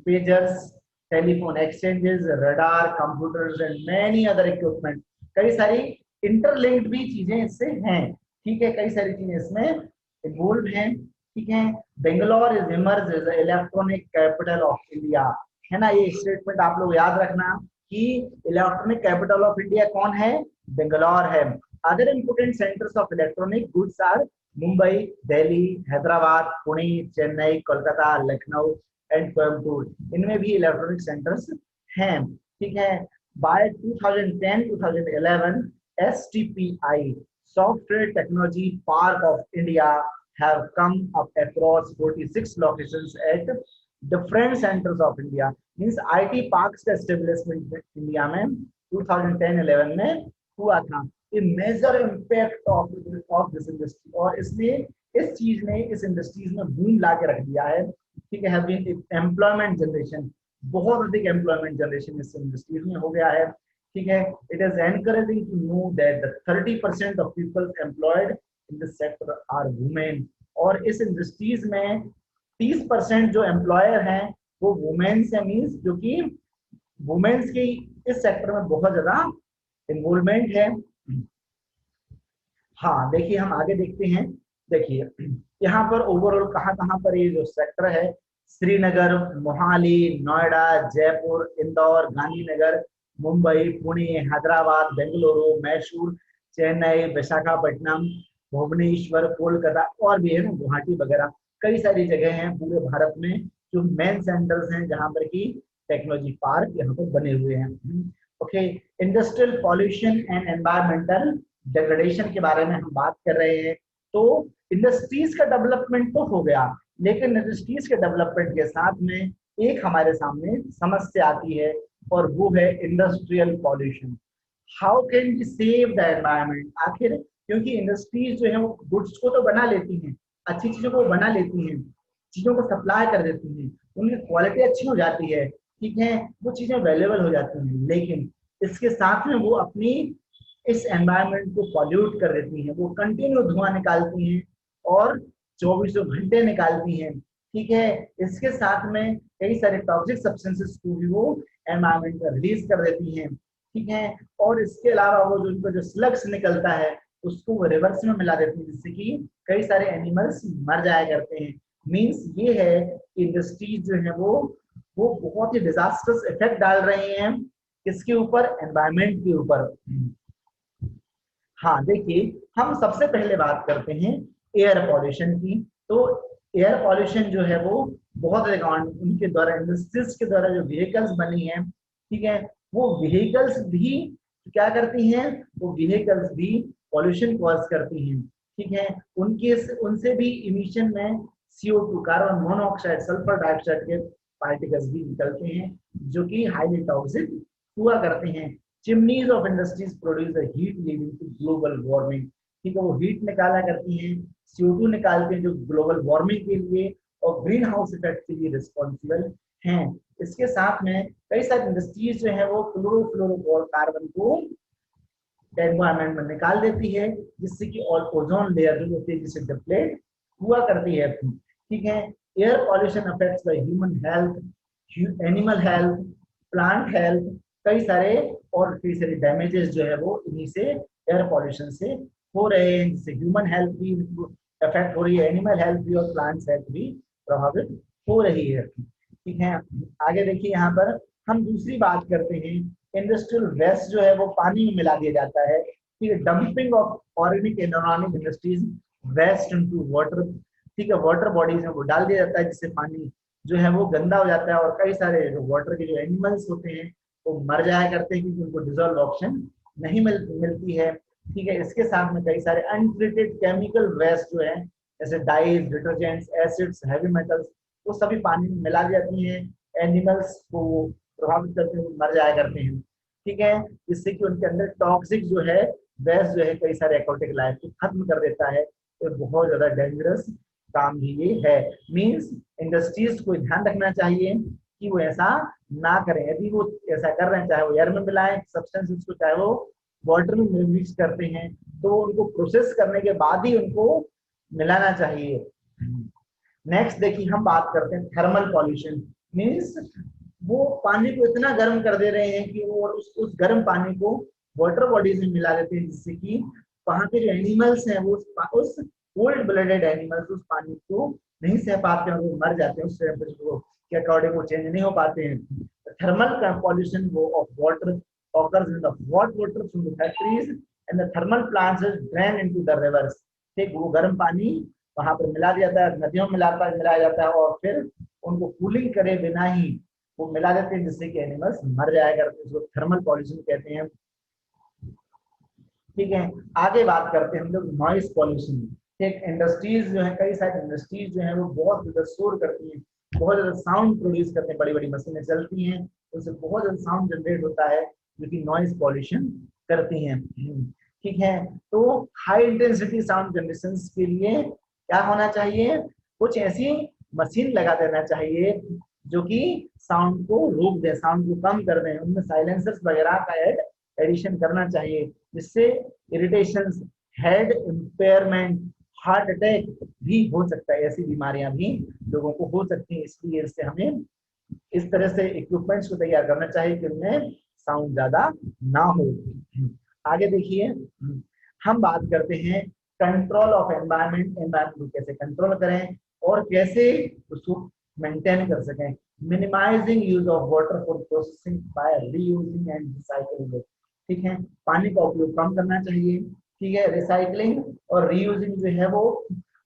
pagers, telephone exchanges, radar, computers and many other equipment. कई सारी इंटरलिंक्ड भी चीजें इससे हैं, ठीक है, कई सारी चीजें इसमें इन्वॉल्व हैं, ठीक है। Bangalore is emerge as electronic capital of India, है ना, ये स्टेटमेंट आप लोग याद रखना कि इलेक्ट्रॉनिक कैपिटल ऑफ इंडिया कौन है, बेंगलोर है। Other important centres of electronic goods are Mumbai, Delhi, Hyderabad, Pune, Chennai, Kolkata, Lucknow and Coimbatore, इनमें भी इलेक्ट्रॉनिक सेंटर्स हैं, ठीक है। By 2010-2011 STPI Software Technology Park of India have come up across 46 locations at different centers of India. Means IT parks का establishment India में 2010-11 में हुआ था। ये major impact of this industry, और इसने इस चीज ने इस इंडस्ट्रीज में बूम ला के रख दिया है, ठीक है। एम्प्लॉयमेंट जनरेशन, बहुत अधिक एम्प्लॉयमेंट जनरेशन इस इंडस्ट्रीज में हो गया है, ठीक है। It is encouraging to know that 30% of people employed in this sector are women, और इस इंडस्ट्रीज में 30% जो एम्प्लॉयर हैं वो वुमेन्स है, मीन्स जो कि वुमेन्स की इस सेक्टर में बहुत ज्यादा इन्वॉल्वमेंट है। हाँ, देखिए हम आगे देखते हैं, देखिए यहाँ पर ओवरऑल कहाँ पर ये जो सेक्टर है, श्रीनगर, मोहाली, नोएडा, जयपुर, इंदौर, गांधीनगर, मुंबई, पुणे, हैदराबाद, बेंगलुरु, मैसूर, चेन्नई, विशाखापट्टनम, भुवनेश्वर, कोलकाता, और भी है ना गुवाहाटी वगैरह, कई सारी जगह हैं पूरे भारत में जो मेन सेंटर्स हैं जहां पर की टेक्नोलॉजी पार्क यहाँ पर बने हुए हैं। Okay, industrial pollution and environmental degradation के बारे में हम बात कर रहे हैं। तो इंडस्ट्रीज का डेवलपमेंट तो हो गया, लेकिन इंडस्ट्रीज के डेवलपमेंट के साथ में एक हमारे सामने समस्या आती है, और वो है industrial pollution. How can we save the environment? आखिर क्योंकि इंडस्ट्रीज जो है वो गुड्स को तो बना लेती हैं, अच्छी चीजों को बना लेती हैं, चीजों को सप्लाई कर देती हैं, उनकी क्वालिटी अच्छी हो जाती है, ठीक है, वो चीजें अवेलेबल हो जाती हैं, लेकिन इसके साथ में वो अपनी इस एनवायरनमेंट को पॉल्यूट कर देती हैं, वो कंटिन्यू धुआं निकालती हैं और 24 घंटे निकालती हैं, ठीक है। इसके साथ में कई सारे टॉक्सिक सब्सटेंसेस को भी वो एनवायरनमेंट में रिलीज कर देती हैं, ठीक है। और इसके अलावा वो जो उनका जो स्लग्स निकलता है उसको वो रिवर्स में मिला देती है, जिससे कि कई सारे एनिमल्स मर जाया करते हैं। मीन्स ये है कि इंडस्ट्रीज जो है वो बहुत ही डिजास्टर्स इफेक्ट डाल रही हैं किसके ऊपर, एनवायरनमेंट के ऊपर। हाँ, देखिए हम सबसे पहले बात करते हैं एयर पॉल्यूशन की। तो एयर पॉल्यूशन जो है वो बहुत उनके द्वारा, इंडस्ट्रीज के द्वारा जो व्हीकल्स बनी है, ठीक है, वो व्हीकल्स भी क्या करती हैं, वो व्हीकल्स भी पॉल्यूशन कॉज करती हैं, ठीक है, उनके उनसे भी इमिशन में CO2 carbon monoxide sulphur dioxide के पार्टिकल्स भी निकलते हैं जो कि हाईली टॉक्सिक हुआ करते हैं। Chimneys of industries produce the heat leading to global warming, ठीक है, वो हीट निकाला करती हैं, CO2 निकालते हैं जो ग्लोबल वार्मिंग के लिए और ग्रीन हाउस इफेक्ट के लिए रिस्पॉन्सिबल हैं। इसके साथ में कई सारी इंडस्ट्रीज जो है वो क्लोरोफ्लोरोकार्बन को एनवायरमेंट में निकाल देती है जिससे कि और ओजोन लेयर जो तेजी से डिप्लेट हुआ करती है। ठीक है, air pollution affects the human health, animal health, plant health, कई सारे और कई सारे डैमेजेस जो है वो इन्हीं से एयर पॉल्यूशन से हो रहे हैं, जिससे ह्यूमन हेल्थ भी अफेक्ट हो रही है, एनिमल हेल्थ भी और प्लांट्स हेल्थ भी प्रभावित हो रही है। ठीक है, आगे देखिए यहाँ पर हम दूसरी बात करते हैं, इंडस्ट्रियल वेस्ट जो है वो पानी में मिला दिया जाता है। ठीक है, dumping of organic and inorganic industries waste into water, ठीक है, वाटर बॉडीज में वो डाल दिया जाता है जिससे पानी जो है वो गंदा हो जाता है और कई सारे वाटर के जो एनिमल्स होते हैं वो मर जाया करते हैं क्योंकि उनको डिजोल्व ऑप्शन नहीं मिलती है। ठीक है, इसके साथ में कई सारे अनट्रीटेड केमिकल वेस्ट जो है जैसे dyes, detergents, acids, heavy metals, वो सभी पानी में मिला जाती हैं, एनिमल्स को प्रभावित करते हुए मर जाया करते हैं। ठीक है, जिससे कि उनके अंदर टॉक्सिक जो है वेस्ट जो है कई सारे एक्वाटिक लाइफ को खत्म कर देता है। तो बहुत ज्यादा डेंजरस काम भी ये है। मींस इंडस्ट्रीज को ध्यान रखना चाहिए कि वो ऐसा ना करें। यदि वो ऐसा कर रहे हैं, चाहे वो एयर में मिलाएं सब्सटेंसेस को, चाहे वो वाटर में मिक्स करते हैं, तो उनको प्रोसेस करने के बाद ही उनको मिलाना चाहिए। नेक्स्ट देखिए हम बात करते हैं थर्मल पॉल्यूशन। मींस वो पानी को इतना गर्म कर दे रहे हैं कि वो उस गर्म पानी को वाटर बॉडीज में मिला देते हैं जिससे कि वहां के जो एनिमल्स हैं वो उस कोल्ड ब्लडेड एनिमल्स उस पानी को नहीं सह पाते हैं, वो मर जाते हैं उस टेम्परेचर के अकॉर्डिंग, वो चेंज नहीं हो पाते हैं। थर्मल पॉल्यूशन वो of water occurs in the hot water from the factories and the thermal plants is drained into the rivers। ठीक, वो गर्म पानी वहां पर मिला दिया जाता है, नदियों में मिलाया जाता है और फिर उनको कूलिंग करे बिना ही वो मिला देते हैं जिससे कि एनिमल्स मर जाया करते हैं, इसको थर्मल पॉल्यूशन कहते हैं। ठीक है, आगे बात करते हैं हम लोग नॉइस पॉल्यूशन। ठीक, इंडस्ट्रीज जो है कई सारी इंडस्ट्रीज जो है वो बहुत ज्यादा शोर करती हैं, बहुत ज्यादा साउंड प्रोड्यूस करते हैं, बड़ी बड़ी मशीनें चलती हैं, उससे बहुत ज्यादा साउंड जनरेट होता है जो कि नॉइस पॉल्यूशन करती हैं। ठीक है, तो हाई इंटेंसिटी साउंड कंडीशंस के लिए क्या होना चाहिए, कुछ ऐसी मशीन लगा देना चाहिए जो कि साउंड को रोक दे, साउंड को कम कर दे, उनमें साइलेंसर्स वगैरह का एडिशन करना चाहिए जिससे irritations, head impairment, heart attack भी हो सकता है, ऐसी बीमारियां भी लोगों को हो सकती हैं। इसलिए इससे हमें इस तरह से इक्विपमेंट्स को तैयार करना चाहिए कि उनमें साउंड ज्यादा ना हो। आगे देखिए हम बात करते हैं कंट्रोल ऑफ एनवायरनमेंट, एनवायरनमेंट को कैसे कंट्रोल करें और कैसे उसको मेंटेन कर सकें। Minimising use of water for processing by reusing and recycling. ठीक है, पानी का उपयोग कम करना चाहिए। ठीक है, रिसाइकलिंग और रीयूजिंग जो है वो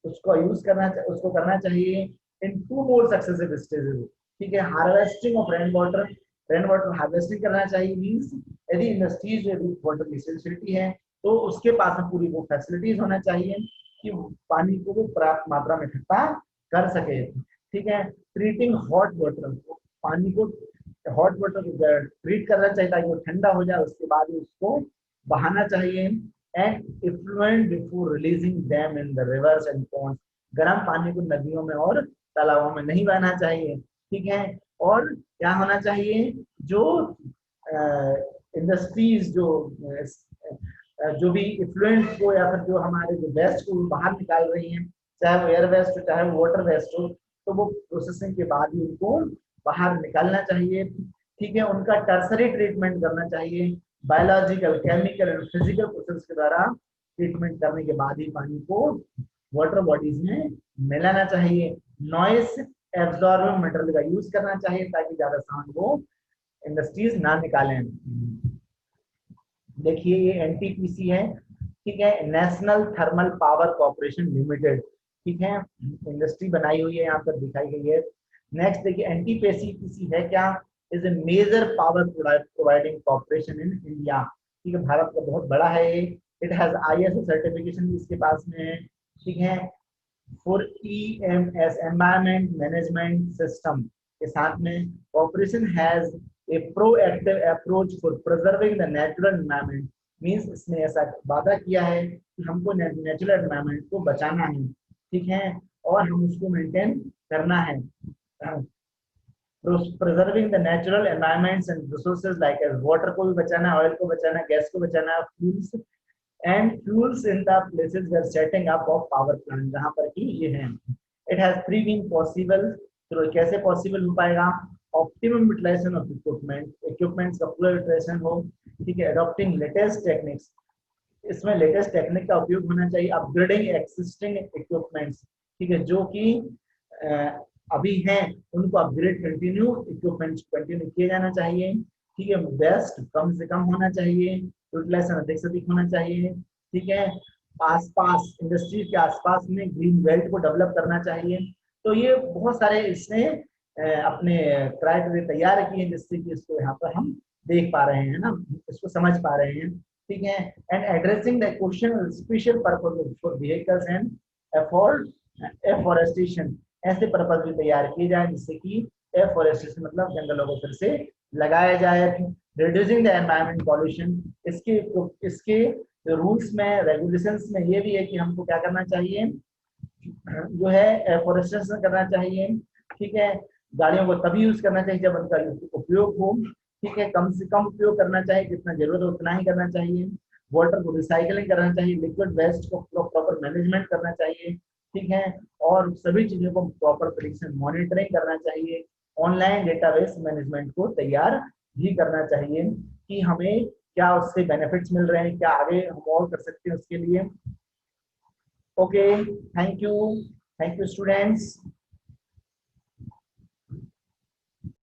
उसको यूज करना, उसको करना चाहिए इन 2 मोर सक्सेसिव स्टेजेस। ठीक है, harvesting of rain water harvesting करना चाहिए। मींस यदि इंडस्ट्रीज जो वाटर की फैसिलिटी है तो उसके पास में पूरी वो फैसिलिटीज होना चाहिए कि पानी को वो पर्याप्त मात्रा में इकट्ठा कर सके। ठीक है, ट्रीटिंग हॉट वाटर, पानी को हॉट वाटर को ट्रीट करना चाहिए ताकि वो ठंडा हो जाए, उसके बाद उसको बहाना चाहिए। And effluent before releasing them in the rivers and ponds, गर्म पानी को नदियों में और तालाबों में नहीं बहना चाहिए। ठीक है, और क्या होना चाहिए, जो इंडस्ट्रीज जो भी इफ्लुएंस को या फिर जो हमारे जो वेस्ट को बाहर निकाल रही हैं, चाहे वो एयर वेस्ट हो चाहे वो वाटर वेस्ट हो, तो वो प्रोसेसिंग के बाद ही उनको बाहर निकालना चाहिए। ठीक है, उनका टर्सरी ट्रीटमेंट करना चाहिए, biological, chemical and physical process के द्वारा ट्रीटमेंट करने के बाद ही पानी को वाटर बॉडीज में मिलाना चाहिए। नॉइस एब्जॉर्बिंग मटेरियल का यूज करना चाहिए ताकि ज्यादा साउंड वो इंडस्ट्रीज ना निकालें। देखिए ये एनटीपीसी है। ठीक है, national thermal power corporation limited. ठीक है, इंडस्ट्री बनाई हुई है, यहाँ पर दिखाई गई है। नेक्स्ट देखिए एनटीपीसी है क्या, is a major power providing corporation in India. ठीक है, भारत का बहुत बड़ा है ये इट हैज ISO सर्टिफिकेशन भी इसके पास में है, ठीक है। For EMS environment management system के साथ में corporation has a proactive approach for preserving the natural environment, means इसने ऐसा वादा किया है कि हमको नेचुरल एनवायरमेंट को बचाना है, ठीक है, और हम उसको मेंटेन करना है। Preserving the natural environments and resources like water को भी बचाना है, ऑयल को बचाना है, गैस को बचाना है, fuels and fuels in the places where setting up of power plant जहाँ पर कि ये है। It has three been possible, तो कैसे पॉसिबल हो पाएगा? ऑप्टिमम यूटिलाइजेशन ऑफ इक्विपमेंट्स का पूरा यूटिलाइजेशन हो, ठीक है, अडॉप्टिंग लेटेस्ट टेक्निक्स, इसमें लेटेस्ट टेक्निक का उपयोग होना चाहिए, अपग्रेडिंग एक्सिस्टिंग इक्विपमेंट्स, ठीक है, जो कि अभी हैं उनको अपग्रेड कंटिन्यू इक्विपमेंट्स कंटिन्यू किया जाना चाहिए, ठीक है, बेस्ट कम से कम होना चाहिए, यूटिलाइजेशन अधिक से अधिक होना चाहिए, ठीक है, आसपास इंडस्ट्री के आसपास में ग्रीन बेल्ट को डेवलप करना चाहिए। तो ये बहुत सारे इसने अपने क्राइटेरिया तैयार किए जिससे कि इसको यहाँ पर हम देख पा रहे हैं ना, इसको समझ पा रहे हैं, ठीक है। And addressing the question special purpose for vehicles and afforestation, ऐसे पर्पस भी तैयार किए जाए जिससे कि एफॉरेस्टेशन मतलब जंगलों को फिर से लगाया जाए। रिड्यूसिंग द एनवायरमेंट पॉल्यूशन, इसके रूल्स में रेगुलेशंस में ये भी है कि हमको क्या करना चाहिए, जो है एफॉरेस्टेशन करना चाहिए, ठीक है, गाड़ियों को तभी यूज करना चाहिए जब उनका उपयोग हो, ठीक है, कम से कम उपयोग करना चाहिए, जितना जरूरत है उतना ही करना चाहिए, वाटर को रिसाइकलिंग करना चाहिए, लिक्विड वेस्ट को प्रॉपर मैनेजमेंट करना चाहिए, ठीक है, और सभी चीजों को प्रॉपर तरीके से मॉनिटरिंग करना चाहिए, ऑनलाइन डेटाबेस मैनेजमेंट को तैयार भी करना चाहिए कि हमें क्या उससे बेनिफिट्स मिल रहे हैं, क्या आगे हम और कर सकते हैं उसके लिए। Okay, thank you students.